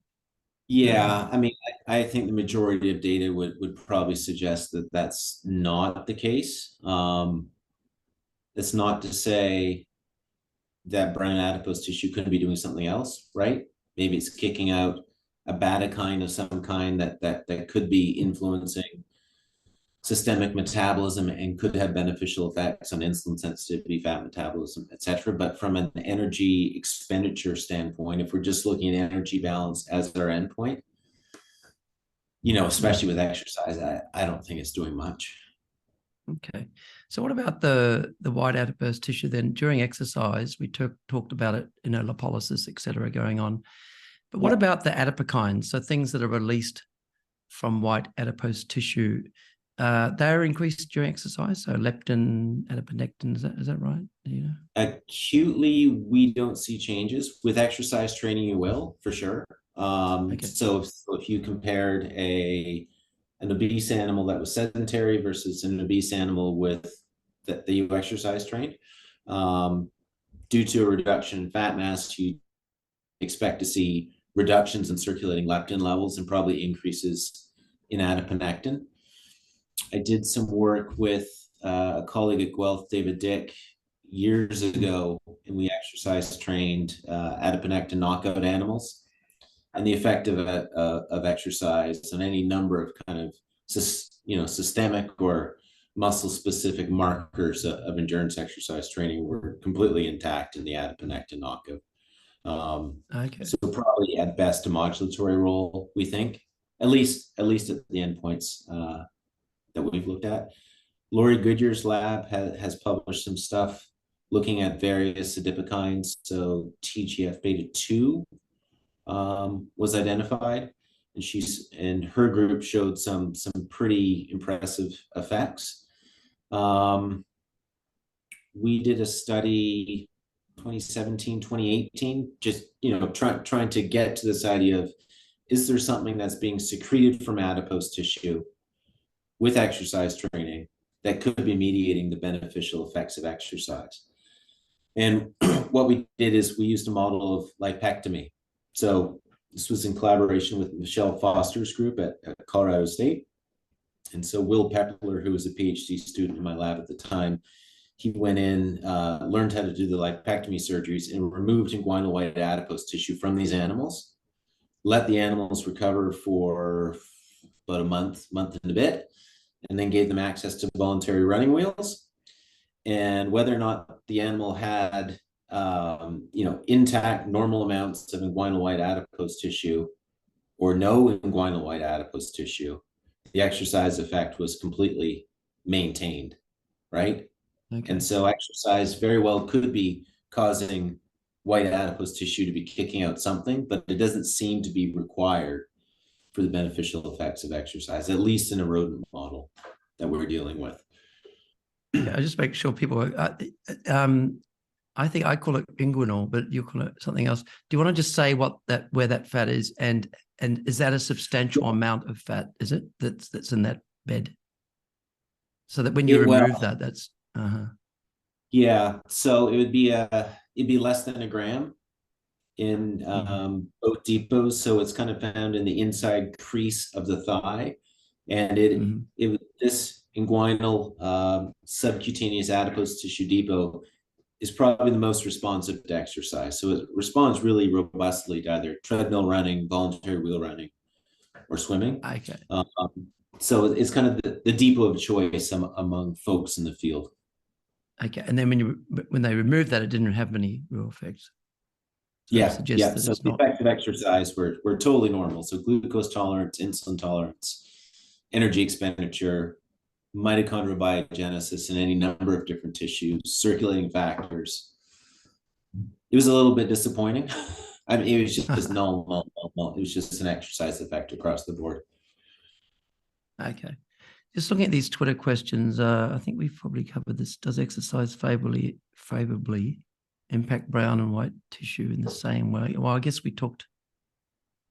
Yeah, I mean, I think the majority of data would probably suggest that that's not the case. That's not to say that brown adipose tissue couldn't be doing something else, right? Maybe it's kicking out a bradykine of some kind that could be influencing systemic metabolism and could have beneficial effects on insulin sensitivity, fat metabolism, etc. But from an energy expenditure standpoint, if we're just looking at energy balance as our endpoint, especially with exercise, I don't think it's doing much. Okay. So what about the white adipose tissue then? During exercise, we talked about it, lipolysis, et cetera, going on. But what about the adipokines? So things that are released from white adipose tissue, they're increased during exercise. So leptin, adiponectin, is that right? Acutely, we don't see changes. With exercise training, you will, for sure. Okay. So if you compared a an obese animal that was sedentary versus an obese animal with that you exercise trained. Due to a reduction in fat mass, you expect to see reductions in circulating leptin levels and probably increases in adiponectin. I did some work with a colleague at Guelph, David Dick, years ago, and we exercise trained adiponectin knockout animals, and the effect of exercise on any number of kind of systemic or muscle specific markers of endurance exercise training were completely intact in the adiponectin knockout. Okay. So probably at best a modulatory role, we think, at least at the endpoints that we've looked at. Laurie Goodyear's lab has published some stuff looking at various adipokines. So TGF beta 2 was identified, and her group showed some pretty impressive effects. We did a study 2017, 2018, just trying to get to this idea of, is there something that's being secreted from adipose tissue with exercise training that could be mediating the beneficial effects of exercise? And what we did is we used a model of lipectomy. So this was in collaboration with Michelle Foster's group at Colorado State. And so Will Pepler, who was a PhD student in my lab at the time, he went in, learned how to do the lipectomy surgeries and removed inguinal white adipose tissue from these animals, let the animals recover for about a month and a bit, and then gave them access to voluntary running wheels. And whether or not the animal had intact normal amounts of inguinal white adipose tissue or no inguinal white adipose tissue, the exercise effect was completely maintained, right? Okay. And so exercise very well could be causing white adipose tissue to be kicking out something, but it doesn't seem to be required for the beneficial effects of exercise, at least in a rodent model that we're dealing with. Yeah, I just make sure people I think I call it inguinal, but you call it something else. Do you want to just say where that fat is, and is that a substantial amount of fat? Is it that's in that bed? So that when you remove that, that's yeah. So it'd be less than a gram in both depots. So it's kind of found in the inside crease of the thigh, and this inguinal subcutaneous adipose tissue depot is probably the most responsive to exercise. So it responds really robustly to either treadmill running, voluntary wheel running, or swimming. Okay. So it's kind of the depot of choice among folks in the field. Okay. And then when they removed that, it didn't have any real effects. So yeah. So the effects of exercise were totally normal. So glucose tolerance, insulin tolerance, energy expenditure, mitochondrial biogenesis in any number of different tissues, circulating factors. It was a little bit disappointing. I mean, it was just null. It was just an exercise effect across the board. Okay. Just looking at these Twitter questions, I think we've probably covered this. Does exercise favorably impact brown and white tissue in the same way? Well, I guess we talked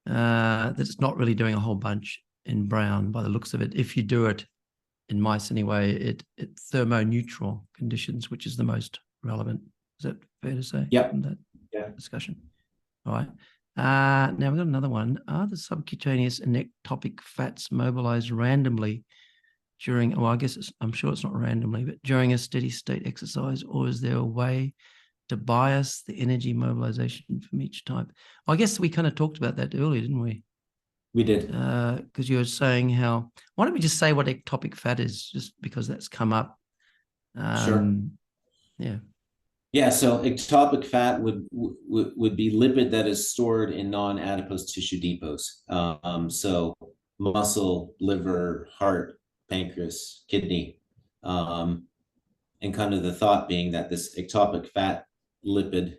that it's not really doing a whole bunch in brown by the looks of it. If you do it in mice anyway, it thermoneutral conditions, which is the most relevant. Is that fair to say? Yep. That discussion. All right. Now we've got another one. Are the subcutaneous and ectopic fats mobilized randomly during, well, I guess I'm sure it's not randomly, but during a steady state exercise, or is there a way to bias the energy mobilization from each type? Well, I guess we kind of talked about that earlier, didn't we? We did. Because you were saying how, why don't we just say what ectopic fat is, just because that's come up. Sure. Yeah. Yeah, so ectopic fat would be lipid that is stored in non-adipose tissue depots. So muscle, liver, heart, pancreas, kidney. And kind of the thought being that this ectopic fat lipid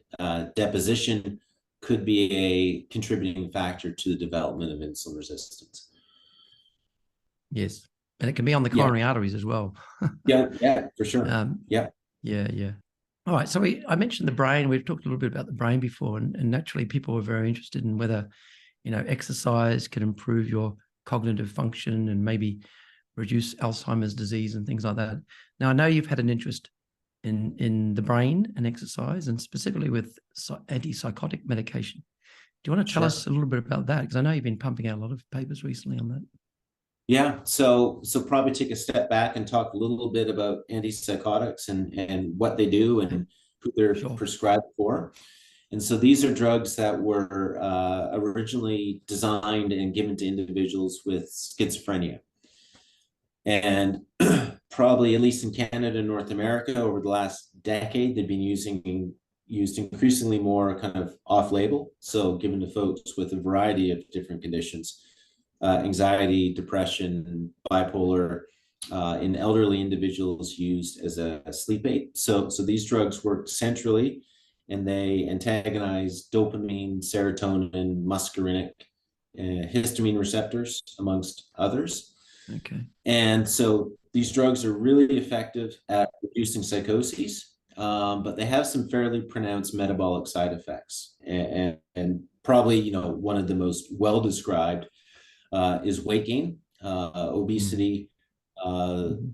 deposition could be a contributing factor to the development of insulin resistance. Yes. And it can be on the coronary arteries as well. Yeah, for sure. Yeah. All right. So I mentioned the brain. We've talked a little bit about the brain before, and naturally people were very interested in whether, exercise can improve your cognitive function and maybe reduce Alzheimer's disease and things like that. Now, I know you've had an interest in the brain and exercise, and specifically with antipsychotic medication. Do you want to tell us a little bit about that? Because I know you've been pumping out a lot of papers recently on that. Yeah, so probably take a step back and talk a little bit about antipsychotics and what they do and who they're prescribed for. And so these are drugs that were originally designed and given to individuals with schizophrenia. And probably, at least in Canada and North America, over the last decade, they've been used increasingly more kind of off-label. So given to folks with a variety of different conditions, anxiety, depression, bipolar, in elderly individuals used as a sleep aid. So these drugs work centrally, and they antagonize dopamine, serotonin, muscarinic, histamine receptors, amongst others. Okay. And so these drugs are really effective at reducing psychoses, but they have some fairly pronounced metabolic side effects. And probably, one of the most well-described is weight gain, obesity,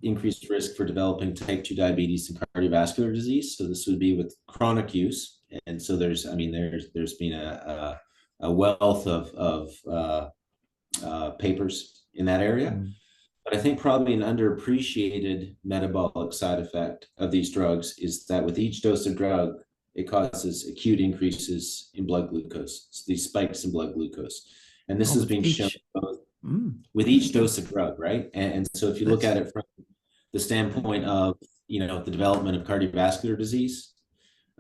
increased risk for developing type 2 diabetes and cardiovascular disease. So this would be with chronic use. And so there's been a wealth of papers in that area. But I think probably an underappreciated metabolic side effect of these drugs is that with each dose of drug, it causes acute increases in blood glucose. So these spikes in blood glucose. And this has been shown with each dose of drug, right? And so if you look at it from the standpoint of, the development of cardiovascular disease,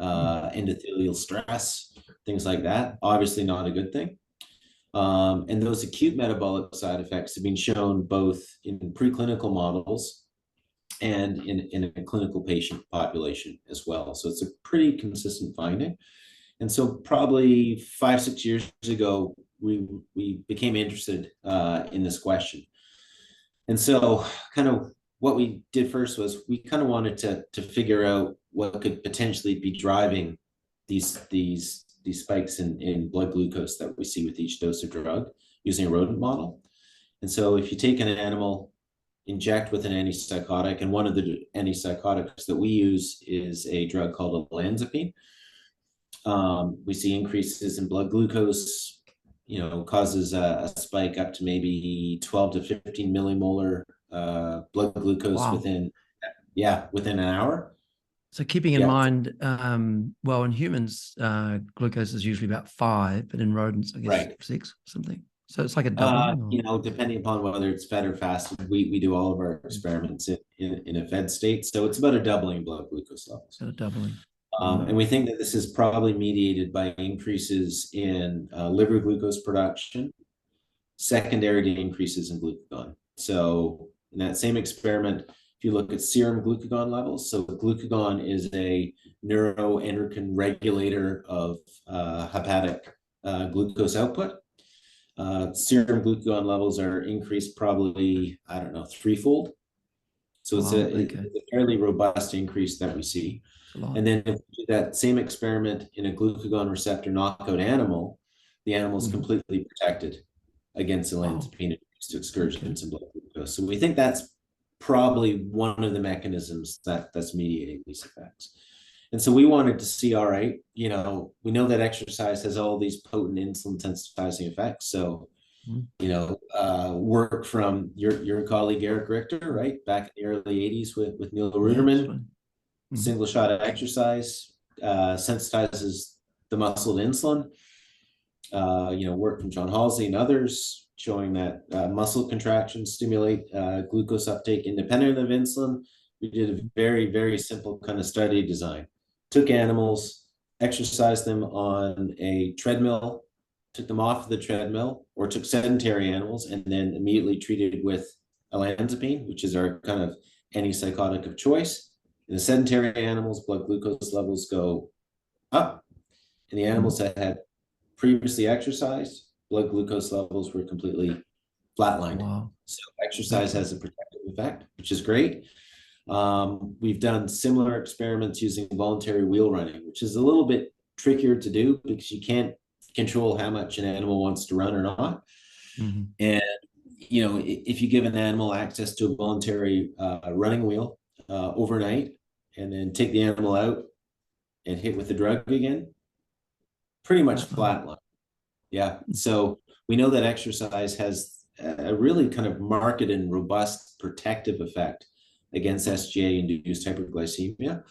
endothelial stress, things like that, obviously not a good thing. And those acute metabolic side effects have been shown both in preclinical models and in a clinical patient population as well. So it's a pretty consistent finding. And so probably 5-6 years ago, we became interested in this question. And so kind of what we did first was we kind of wanted to figure out what could potentially be driving these spikes in blood glucose that we see with each dose of drug using a rodent model. And so if you take an animal, inject with an antipsychotic, and one of the antipsychotics that we use is a drug called olanzapine, we see increases in blood glucose, causes a spike up to maybe 12 to 15 millimolar blood glucose within an hour. So keeping in mind, in humans, glucose is usually about 5, but in rodents, I guess 6 or something. So it's like a doubling. Depending upon whether it's fed or fasted, we do all of our experiments in a fed state. So it's about a doubling in blood glucose levels. So a doubling. And we think that this is probably mediated by increases in liver glucose production, secondary to increases in glucagon. So in that same experiment, if you look at serum glucagon levels, so glucagon is a neuroendocrine regulator of hepatic glucose output. Serum glucagon levels are increased probably, threefold. So it's a fairly robust increase that we see. And then if we do that same experiment in a glucagon receptor knockout animal, the animal is completely protected against olanzapine-induced excursions in blood glucose. So we think that's probably one of the mechanisms that's mediating these effects. And so we wanted to see, all right, we know that exercise has all these potent insulin sensitizing effects. So, work from your colleague Eric Richter, right, back in the early 80s with Neil Ruderman. Single shot of exercise sensitizes the muscle to insulin. Work from John Halsey and others showing that muscle contractions stimulate glucose uptake independent of insulin. We did a very, very simple kind of study design. Took animals, exercised them on a treadmill, took them off the treadmill, or took sedentary animals, and then immediately treated with olanzapine, which is our kind of antipsychotic of choice. In the sedentary animals, blood glucose levels go up. In the animals that had previously exercised, blood glucose levels were completely flatlined. So exercise has a protective effect, which is great. We've done similar experiments using voluntary wheel running, which is a little bit trickier to do because you can't control how much an animal wants to run or not. And you know, if you give an animal access to a voluntary running wheel overnight, and then take the animal out and hit with the drug again, pretty much flatline. Yeah. So we know that exercise has a really kind of marked and robust protective effect against SGA-induced hyperglycemia.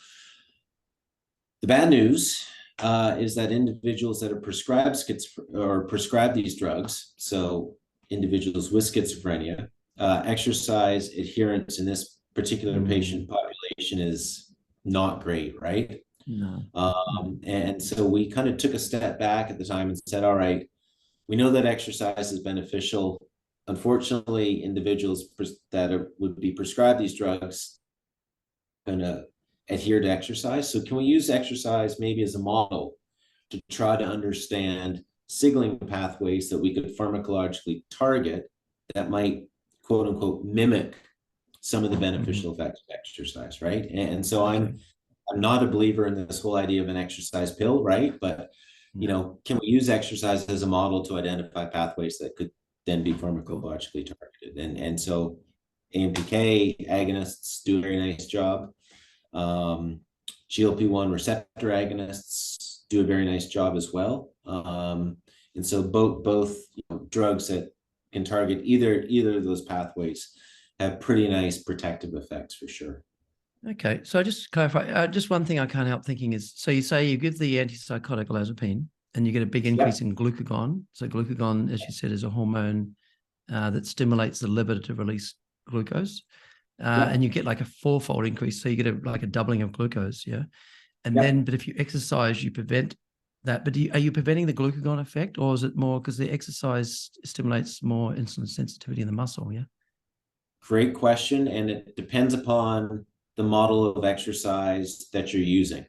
The bad news is that individuals that are prescribed these drugs, so individuals with schizophrenia, exercise adherence in this particular patient population is not great, right? No. And so we kind of took a step back at the time and said, all right, we know that exercise is beneficial. Unfortunately, individuals that would be prescribed these drugs going to adhere to exercise. So can we use exercise maybe as a model to try to understand signaling pathways that we could pharmacologically target that might, quote unquote, mimic some of the beneficial effects of exercise, right? And so I'm not a believer in this whole idea of an exercise pill, right? But you know, can we use exercise as a model to identify pathways that could then be pharmacologically targeted? And so AMPK agonists do a very nice job. GLP-1 receptor agonists do a very nice job as well. And so both you know, drugs that can target either of those pathways have pretty nice protective effects for sure. Okay, so just to clarify, just one thing I can't help thinking is, so you say you give the antipsychotic olanzapine and you get a big increase in glucagon. So glucagon, as you said, is a hormone that stimulates the liver to release glucose. And you get like a fourfold increase. So you get like a doubling of glucose, yeah? And then, but if you exercise, you prevent that. But are you preventing the glucagon effect, or is it more because the exercise stimulates more insulin sensitivity in the muscle, yeah? Great question. And it depends upon the model of exercise that you're using.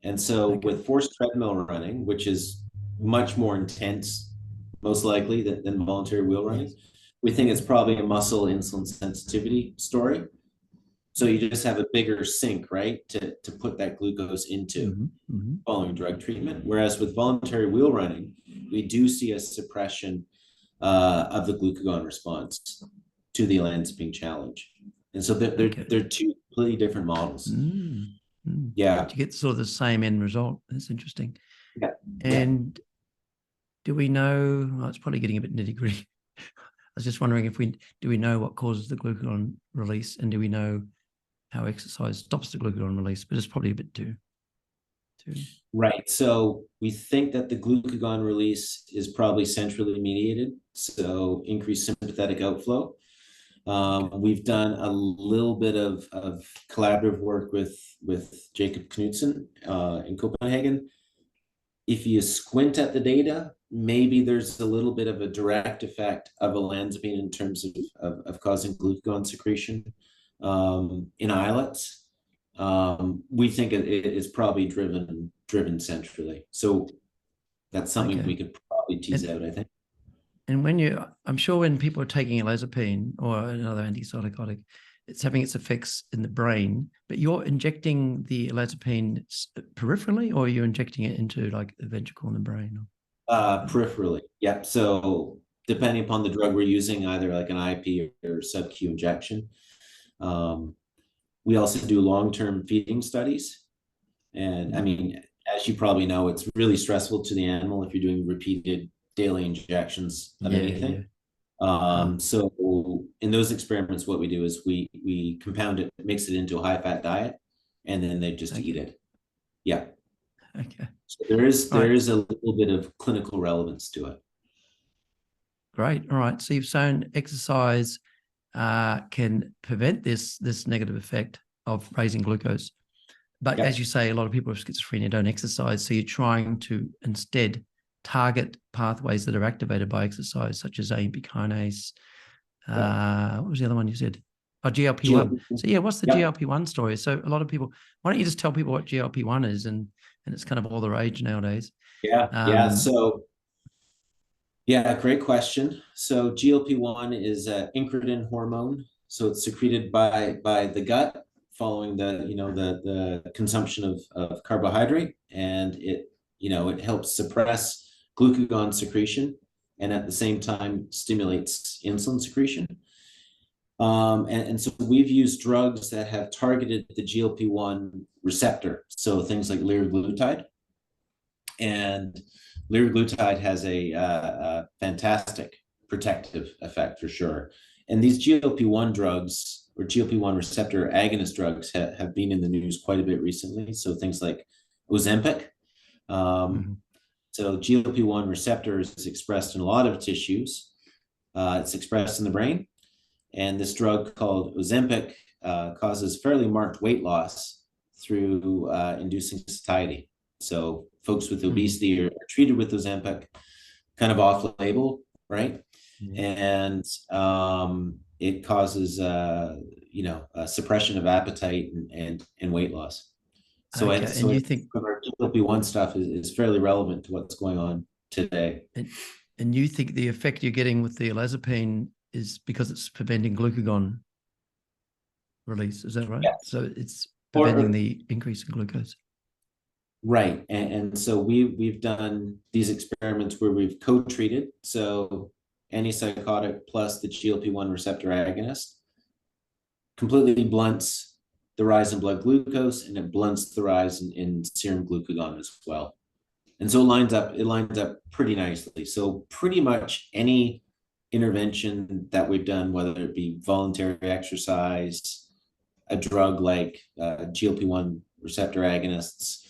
And so with forced treadmill running, which is much more intense, most likely than voluntary wheel running, we think it's probably a muscle insulin sensitivity story. So you just have a bigger sink, right, to put that glucose into following drug treatment. Whereas with voluntary wheel running, we do see a suppression of the glucagon response to the olanzapine challenge. And so they're two completely different models. Yeah. To get sort of the same end result. That's interesting. Yeah. And do we know, well, it's probably getting a bit nitty gritty. I was just wondering do we know what causes the glucagon release, and do we know how exercise stops the glucagon release? But it's probably a bit too. Right. So we think that the glucagon release is probably centrally mediated. So increased sympathetic outflow. We've done a little bit of collaborative work with Jacob Knudsen in Copenhagen. If you squint at the data, maybe there's a little bit of a direct effect of olanzapine in terms of causing glucagon secretion in islets. We think it is probably driven centrally. So that's something we could probably tease out, I think. And I'm sure when people are taking olanzapine or another antipsychotic, it's having its effects in the brain, but you're injecting the olanzapine peripherally, or you're injecting it into like the ventricle in the brain? Peripherally, yep. So depending upon the drug we're using, either like an IP or sub-Q injection. We also do long-term feeding studies. And I mean, as you probably know, it's really stressful to the animal if you're doing repeated daily injections of anything. So in those experiments, what we do is we compound it, mix it into a high-fat diet, and then they just eat it. Yeah. Okay. So there is a little bit of clinical relevance to it. Great. All right. So you've shown exercise can prevent this negative effect of raising glucose. But as you say, a lot of people with schizophrenia don't exercise. So you're trying to instead target pathways that are activated by exercise, such as AMP kinase. What was the other one you said? Oh, GLP-1. So yeah, what's the GLP-1 story? So a lot of people, why don't you just tell people what GLP-1 is, and it's kind of all the rage nowadays. So great question. So GLP-1 is an incretin hormone. So it's secreted by the gut following the consumption of carbohydrate, and it helps suppress glucagon secretion and at the same time stimulates insulin secretion. And so we've used drugs that have targeted the GLP-1 receptor, so things like liraglutide. And liraglutide has a fantastic protective effect for sure. And these GLP-1 drugs or GLP-1 receptor agonist drugs have been in the news quite a bit recently. So things like Ozempic. So GLP-1 receptor is expressed in a lot of tissues. It's expressed in the brain. And this drug called Ozempic causes fairly marked weight loss through inducing satiety. So folks with obesity are treated with Ozempic, kind of off-label, right? And it causes, a suppression of appetite and weight loss. So, Okay. and you think our GLP-1 stuff is fairly relevant to what's going on today. And you think the effect you're getting with the olanzapine is because it's preventing glucagon release, is that right? Yeah. So it's preventing the increase in glucose. Right. And so we've done these experiments where we've co-treated. So antipsychotic plus the GLP-1 receptor agonist completely blunts the rise in blood glucose, and it blunts the rise in serum glucagon as well. And so it lines up pretty nicely. So pretty much any intervention that we've done, whether it be voluntary exercise, a drug like GLP-1 receptor agonists,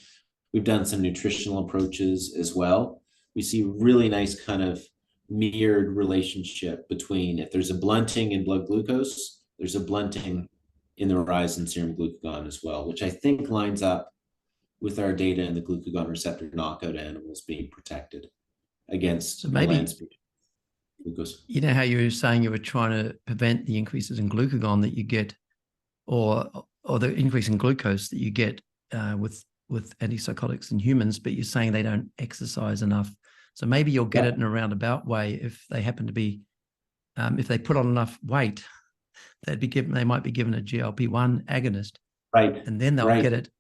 we've done some nutritional approaches as well. We see really nice kind of mirrored relationship between, if there's a blunting in blood glucose, there's a blunting in the rise in serum glucagon as well, which I think lines up with our data in the glucagon receptor knockout animals being protected against so maybe glucose. You know how you were saying you were trying to prevent the increases in glucagon that you get, or the increase in glucose that you get with antipsychotics in humans, but you're saying they don't exercise enough. So maybe you'll get it in a roundabout way if they happen to be, if they put on enough weight, they might be given a GLP-1 agonist, right? And then they'll get it.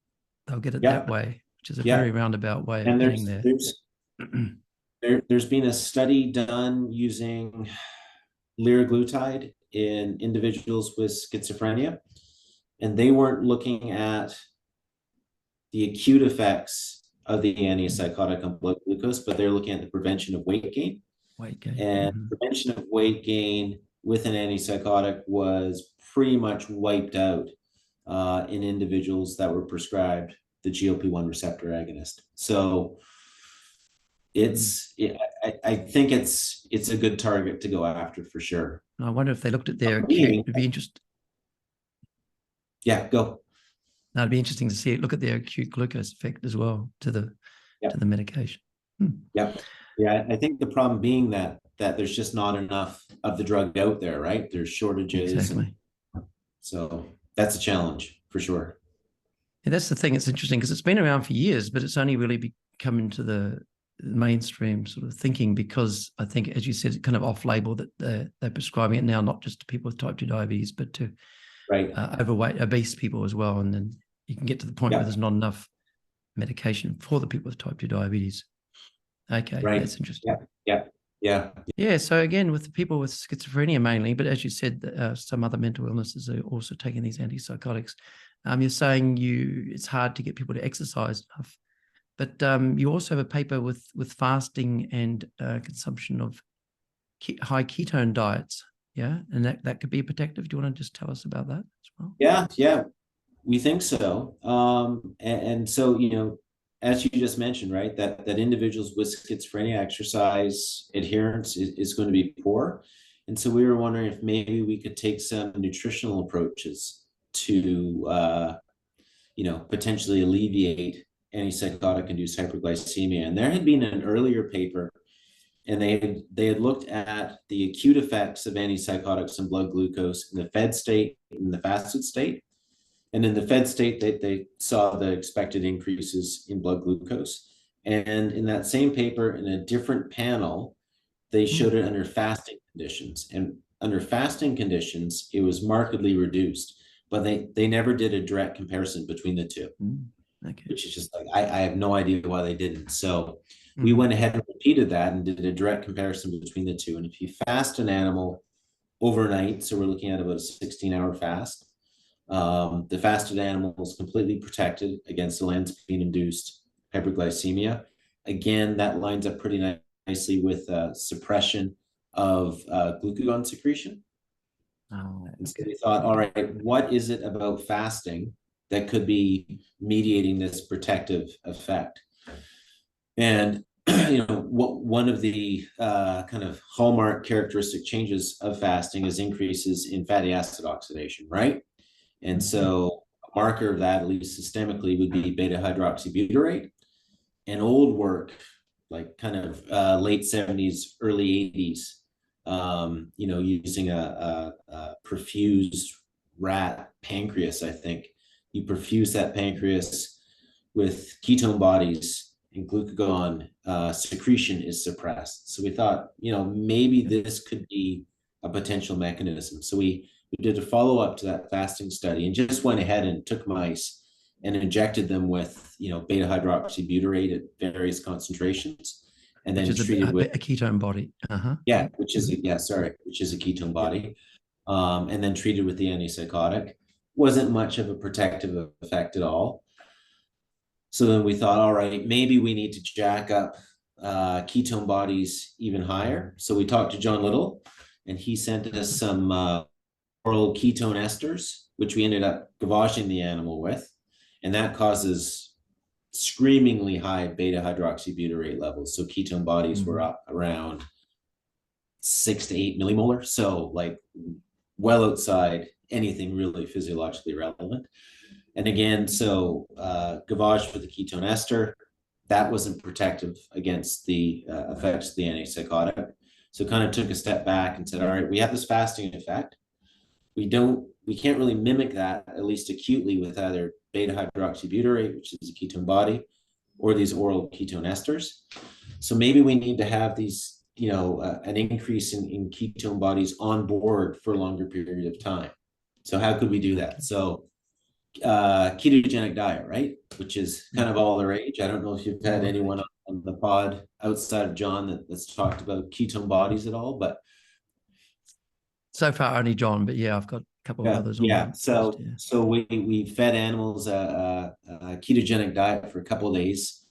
They'll get it that way, which is a very roundabout way of getting there. There's been a study done using liraglutide in individuals with schizophrenia, and they weren't looking at the acute effects of the antipsychotic on blood glucose, but they're looking at the prevention of weight gain. And prevention of weight gain with an antipsychotic was pretty much wiped out in individuals that were prescribed the GLP-1 receptor agonist. So I think it's a good target to go after for sure. I wonder if they looked at their acute. It'd be interesting. Yeah, go. Now, it'd be interesting to see look at their acute glucose effect as well to the medication. Yeah. I think the problem being that there's just not enough of the drug out there, right? There's shortages. Exactly. So that's a challenge for sure. Yeah, that's the thing. It's interesting because it's been around for years, but it's only really come into the mainstream sort of thinking because I think, as you said, it's kind of off-label that they're prescribing it now, not just to people with type 2 diabetes, but to overweight, obese people as well. And then you can get to the point where there's not enough medication for the people with type 2 diabetes. Okay, that's interesting. Yeah. So again, with the people with schizophrenia mainly, but as you said, some other mental illnesses are also taking these antipsychotics. You're saying it's hard to get people to exercise enough, but you also have a paper with fasting and consumption of high ketone diets. Yeah, and that could be protective. Do you want to just tell us about that as well? Yeah, we think so. And so, as you just mentioned, right, that individuals with schizophrenia exercise adherence is going to be poor. And so we were wondering if maybe we could take some nutritional approaches to, potentially alleviate antipsychotic induced hyperglycemia. And there had been an earlier paper, and they had looked at the acute effects of antipsychotics and blood glucose in the fed state and the fasted state. And in the fed state, they saw the expected increases in blood glucose. And in that same paper, in a different panel, they showed it under fasting conditions. And under fasting conditions, it was markedly reduced, but they never did a direct comparison between the two. Okay. which is just like, I have no idea why they didn't. So we Mm. went ahead and repeated that and did a direct comparison between the two. And if you fast an animal overnight, so we're looking at about a 16-hour fast, the fasted animal is completely protected against olanzapine-induced hyperglycemia. Again, that lines up pretty nicely with suppression of glucagon secretion. Oh, And so okay. we thought, all right, what is it about fasting that could be mediating this protective effect? And one of the kind of hallmark characteristic changes of fasting is increases in fatty acid oxidation, right? And so a marker of that, at least systemically, would be beta hydroxybutyrate. And old work, like kind of late 70s, early 80s, using a perfused rat pancreas, I think. You perfuse that pancreas with ketone bodies and glucagon secretion is suppressed. So we thought, maybe this could be a potential mechanism. So we did a follow-up to that fasting study and just went ahead and took mice and injected them with, beta hydroxybutyrate at various concentrations, and then treated with a ketone body. which is a ketone body, and then treated with the antipsychotic. Wasn't much of a protective effect at all. So then we thought, all right, maybe we need to jack up ketone bodies even higher. So we talked to John Little, and he sent us some oral ketone esters, which we ended up gavaging the animal with, and that causes screamingly high beta hydroxybutyrate levels. So ketone bodies were up around 6 to 8 millimolar. So like well outside anything really physiologically relevant. And again, so gavage with the ketone ester, that wasn't protective against the effects of the antipsychotic. So kind of took a step back and said, all right, we have this fasting effect. We can't really mimic that, at least acutely, with either beta hydroxybutyrate, which is a ketone body, or these oral ketone esters. So maybe we need to have these, an increase in ketone bodies on board for a longer period of time. So how could we do that? So ketogenic diet, right? Which is kind of all the rage. I don't know if you've had anyone on the pod outside of John that's talked about ketone bodies at all, but so far only John, but yeah, I've got a couple of others. So we fed animals a ketogenic diet for a couple of days.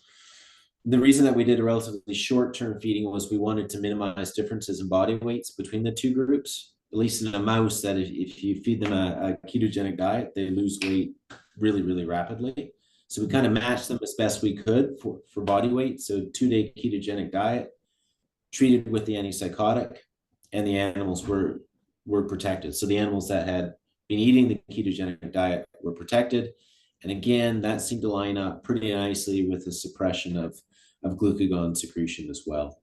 The reason that we did a relatively short-term feeding was we wanted to minimize differences in body weights between the two groups. At least in a mouse, that if you feed them a ketogenic diet, they lose weight really, really rapidly. So we kind of matched them as best we could for body weight. So 2-day ketogenic diet, treated with the antipsychotic, and the animals were protected. So the animals that had been eating the ketogenic diet were protected. And again, that seemed to line up pretty nicely with the suppression of glucagon secretion as well.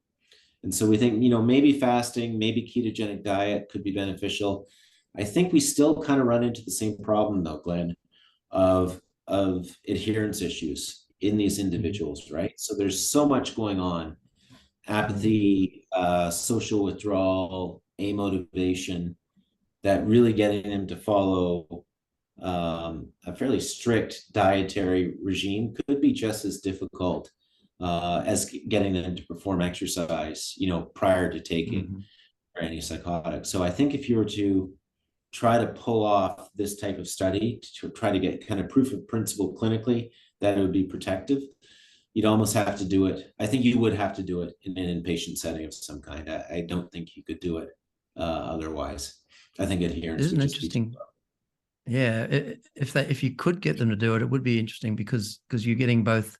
And so we think, maybe fasting, maybe ketogenic diet could be beneficial. I think we still kind of run into the same problem though, Glenn, of adherence issues in these individuals, right? So there's so much going on: apathy, social withdrawal, amotivation, that really getting them to follow a fairly strict dietary regime could be just as difficult as getting them to perform exercise, prior to taking antipsychotic. So I think if you were to try to pull off this type of study to try to get kind of proof of principle clinically that it would be protective, you'd almost have to do it. I think you would have to do it in an inpatient setting of some kind. I don't think you could do it otherwise. I think adherence Isn't would it just interesting? Yeah, if you could get them to do it, it would be interesting because you're getting both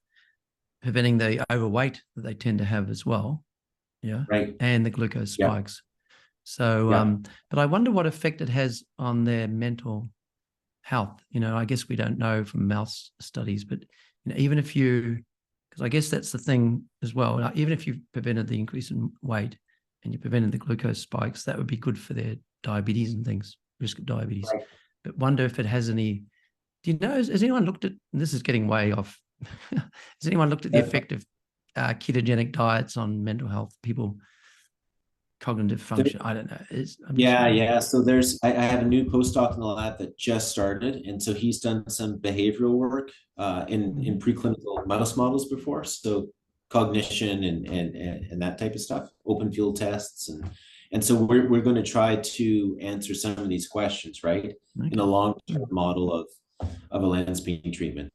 preventing the overweight that they tend to have as well, right, and the glucose spikes. So, but I wonder what effect it has on their mental health. I guess we don't know from mouse studies, but even if you, because I guess that's the thing as well. Even if you prevented the increase in weight and you prevented the glucose spikes, that would be good for their diabetes and things, risk of diabetes. Right. But wonder if it has any. Do you know? Has anyone looked at? And this is getting way off. Has anyone looked at the effect of ketogenic diets on mental health? People cognitive function? I don't know. Yeah. So I have a new postdoc in the lab that just started, and so he's done some behavioral work in preclinical mouse models before. So cognition and that type of stuff, open field tests, and so we're going to try to answer some of these questions, right, in a long-term model of olanzapine treatment.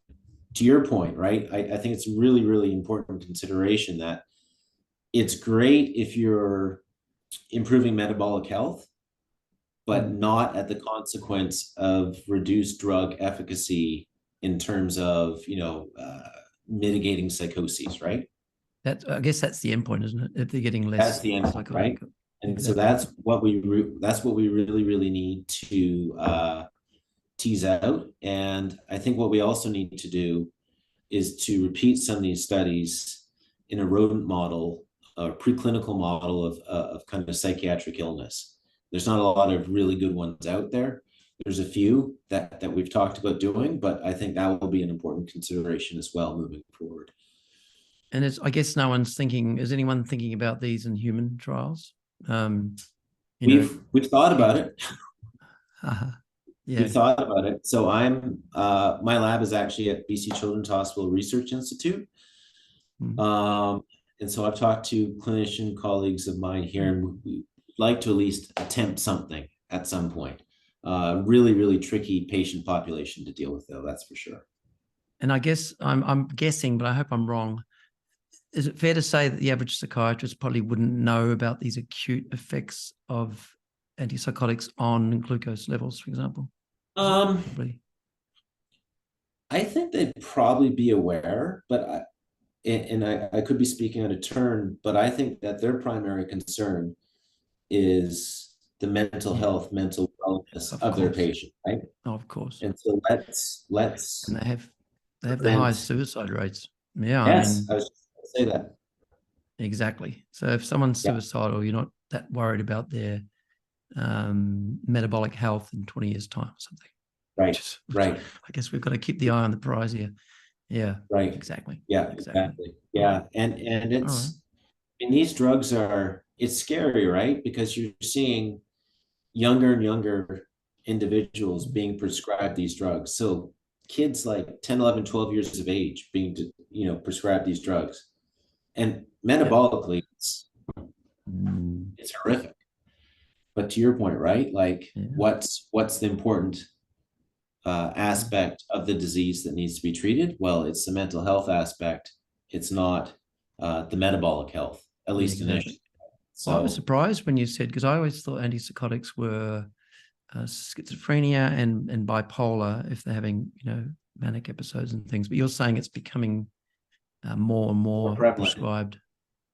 To your point, right, I think it's really, really important consideration that it's great if you're improving metabolic health, but not at the consequence of reduced drug efficacy in terms of, mitigating psychoses, right? I guess that's the end point, isn't it? If they're getting less, that's the end point, right? And exactly. So that's what we really, really need to tease out. And I think what we also need to do is to repeat some of these studies in a rodent model, a preclinical model of kind of psychiatric illness. There's not a lot of really good ones out there. There's a few that we've talked about doing, but I think that will be an important consideration as well moving forward. And I guess no one's thinking. Is anyone thinking about these in human trials? We've thought about it. Yeah. We've thought about it. So my lab is actually at BC Children's Hospital Research Institute. And so I've talked to clinician colleagues of mine here, and we'd like to at least attempt something at some point. Really, really tricky patient population to deal with, though, that's for sure. And I guess I'm guessing, but I hope I'm wrong. Is it fair to say that the average psychiatrist probably wouldn't know about these acute effects of antipsychotics on glucose levels, for example? I think they'd probably be aware, but I could be speaking out of turn, but I think that their primary concern is the mental health, mental wellness of their patient, right? Oh, of course. And so let's. And they have the highest suicide rates. Yeah, yes, I was just going to say that. Exactly. So if someone's suicidal, you're not that worried about their metabolic health in 20 years' time or something. Right. Right. I guess we've got to keep the eye on the prize here. Yeah. Right. Exactly. Yeah. Exactly. Yeah. And it's, and these drugs it's scary, right? Because you're seeing younger and younger individuals being prescribed these drugs. So kids like 10, 11, 12 years of age being, prescribed these drugs. And metabolically, it's horrific. But to your point, right? Like what's the important aspect of the disease that needs to be treated? Well, it's the mental health aspect. It's not the metabolic health, at least initially. So I was surprised when you said, because I always thought antipsychotics were schizophrenia and bipolar if they're having, manic episodes and things. But you're saying it's becoming more and more prescribed.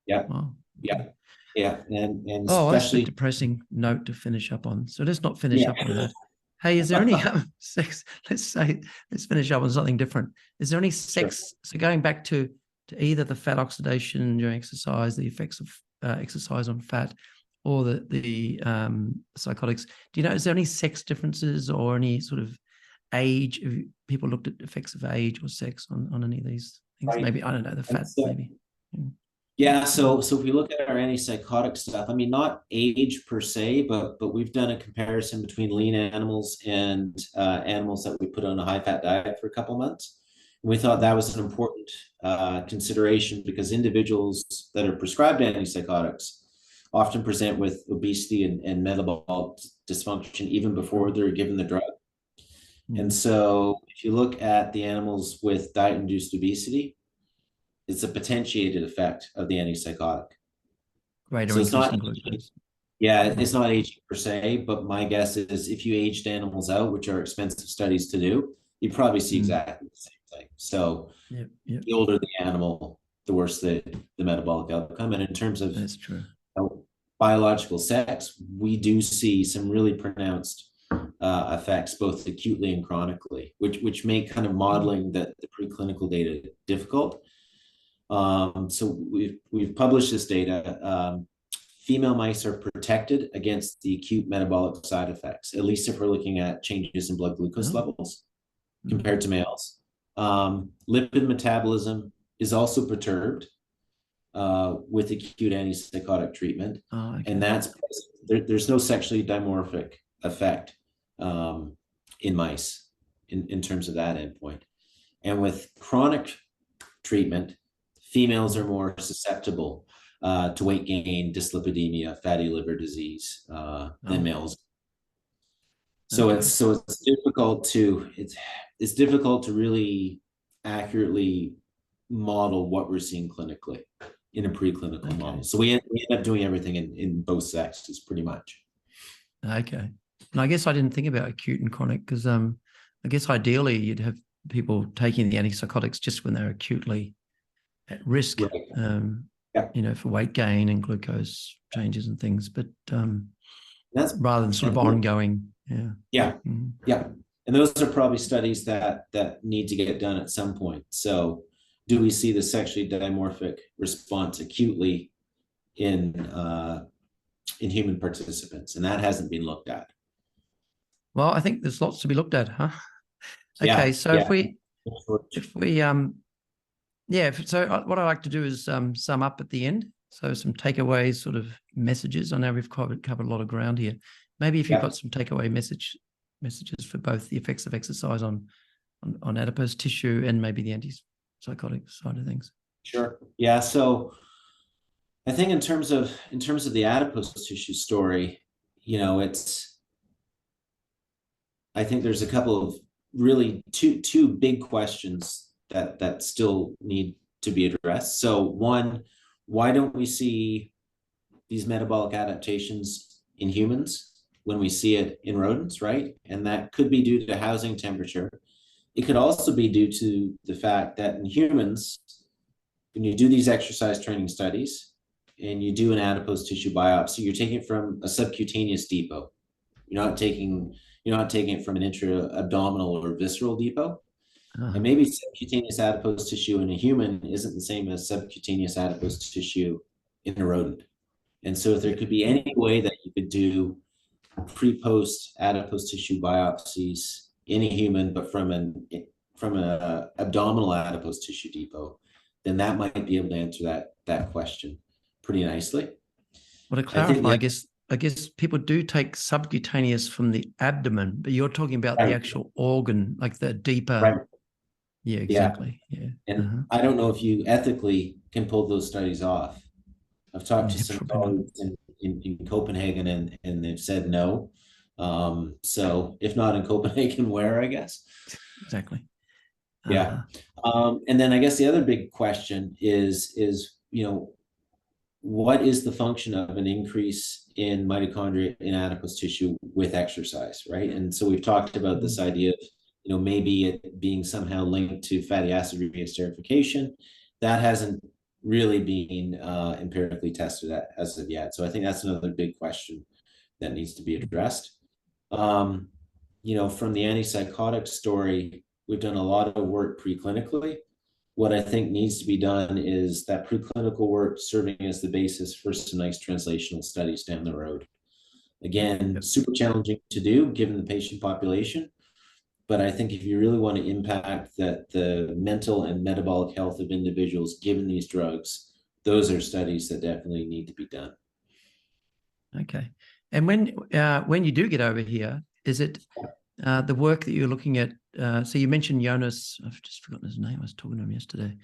Yeah. Wow. Yeah. Yeah. And especially that's a depressing note to finish up on. So let's not finish up on that. Hey, is there any sex? Let's finish up on something different. Is there any sex? Sure. So going back to either the fat oxidation during exercise, the effects of exercise on fat, or the psychotics. Do you know, is there any sex differences or any sort of age? Have people looked at effects of age or sex on any of these things? Right. Maybe, I don't know, the fat maybe. Yeah, so if we look at our antipsychotic stuff, I mean, not age per se, but we've done a comparison between lean animals and animals that we put on a high-fat diet for a couple months. And we thought that was an important consideration because individuals that are prescribed antipsychotics often present with obesity and metabolic dysfunction even before they're given the drug. And so if you look at the animals with diet-induced obesity, it's a potentiated effect of the antipsychotic. Right. So it's not, it's not aging per se, but my guess is if you aged animals out, which are expensive studies to do, you'd probably see exactly the same thing. So the older the animal, the worse the metabolic outcome. And in terms of that's true. Biological sex, we do see some really pronounced effects, both acutely and chronically, which make kind of modeling the preclinical data difficult. So we've published this data. Female mice are protected against the acute metabolic side effects, at least if we're looking at changes in blood glucose levels compared to males. Lipid metabolism is also perturbed, with acute antipsychotic treatment. Oh, okay. And that's there's no sexually dimorphic effect in mice in terms of that endpoint. And with chronic treatment, females are more susceptible to weight gain, dyslipidemia, fatty liver disease than males. So Okay. it's difficult to it's difficult to really accurately model what we're seeing clinically in a preclinical model. So we end up doing everything in both sexes pretty much. Okay. And I guess I didn't think about acute and chronic because I guess ideally you'd have people taking the antipsychotics just when they're acutely at risk, right. For weight gain and glucose changes and things, but that's rather than sort of ongoing. Yeah. And those are probably studies that need to get done at some point. So do we see the sexually dimorphic response acutely in human participants? And that hasn't been looked at. Well, I think there's lots to be looked at, huh? Okay, so if we what I like to do is sum up at the end. So some takeaways, sort of messages. I know we've covered a lot of ground here. Maybe if you've got some takeaway messages for both the effects of exercise on adipose tissue and maybe the antipsychotic side of things. Sure. Yeah. So I think in terms of the adipose tissue story, I think there's a couple of really two big questions that still need to be addressed. So one, why don't we see these metabolic adaptations in humans when we see it in rodents, right? And that could be due to housing temperature. It could also be due to the fact that in humans, when you do these exercise training studies and you do an adipose tissue biopsy, you're taking it from a subcutaneous depot. You're not taking it from an intra-abdominal or visceral depot. And maybe subcutaneous adipose tissue in a human isn't the same as subcutaneous adipose tissue in a rodent. And so if there could be any way that you could do pre-post adipose tissue biopsies in a human, but from an abdominal adipose tissue depot, then that might be able to answer that question pretty nicely. Well, to clarify, I guess people do take subcutaneous from the abdomen, but you're talking about the actual organ, like the deeper. Right. Yeah, exactly. Yeah. And I don't know if you ethically can pull those studies off. I've talked to some colleagues in Copenhagen and they've said no. So if not in Copenhagen, where, I guess? Exactly. Yeah. And then I guess the other big question is, what is the function of an increase in mitochondria in adipose tissue with exercise, right? And so we've talked about this idea of, maybe it being somehow linked to fatty acid re-esterification. That hasn't really been empirically tested as of yet. So I think that's another big question that needs to be addressed. From the antipsychotic story, we've done a lot of work preclinically. What I think needs to be done is that preclinical work serving as the basis for some nice translational studies down the road. Again, super challenging to do given the patient population. But I think if you really want to impact the mental and metabolic health of individuals given these drugs, those are studies that definitely need to be done. Okay. And when you do get over here, is it the work that you're looking at? So you mentioned Jonas, I've just forgotten his name. I was talking to him yesterday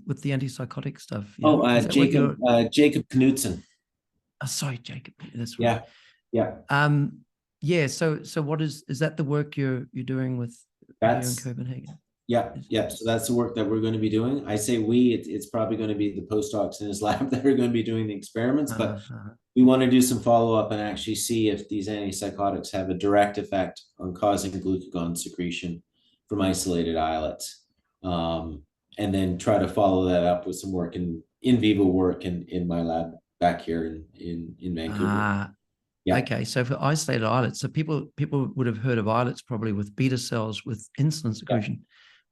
with the antipsychotic stuff. Jacob Knudsen. Oh, sorry, Jacob. That's right. Yeah. So what is that the work you're doing with here in Copenhagen? Yeah. So that's the work that we're going to be doing. I say it's probably going to be the postdocs in his lab that are going to be doing the experiments, but we want to do some follow-up and actually see if these antipsychotics have a direct effect on causing glucagon secretion from isolated islets. And then try to follow that up with some work in vivo work in my lab back here in Vancouver. Yeah. Okay, so for isolated islets, so people would have heard of islets probably with beta cells with insulin secretion,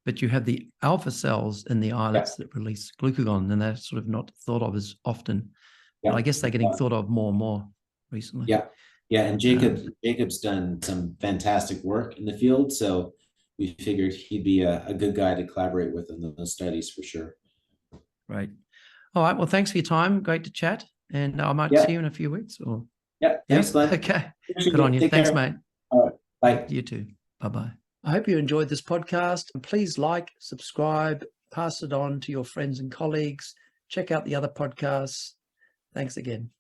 but you have the alpha cells in the islets that release glucagon, and they're sort of not thought of as often. But I guess they're getting thought of more and more recently. Yeah, and Jacob's done some fantastic work in the field, so we figured he'd be a good guy to collaborate with in those studies for sure. Right. All right. Well, thanks for your time. Great to chat. And I might Yeah. see you in a few weeks. Or Yeah. Thanks, Glenn. Okay. Appreciate Good on it. you. Take Thanks, care. mate. All right. Bye. You too. Bye-bye. I hope you enjoyed this podcast. Please like, subscribe, pass it on to your friends and colleagues. Check out the other podcasts. Thanks again.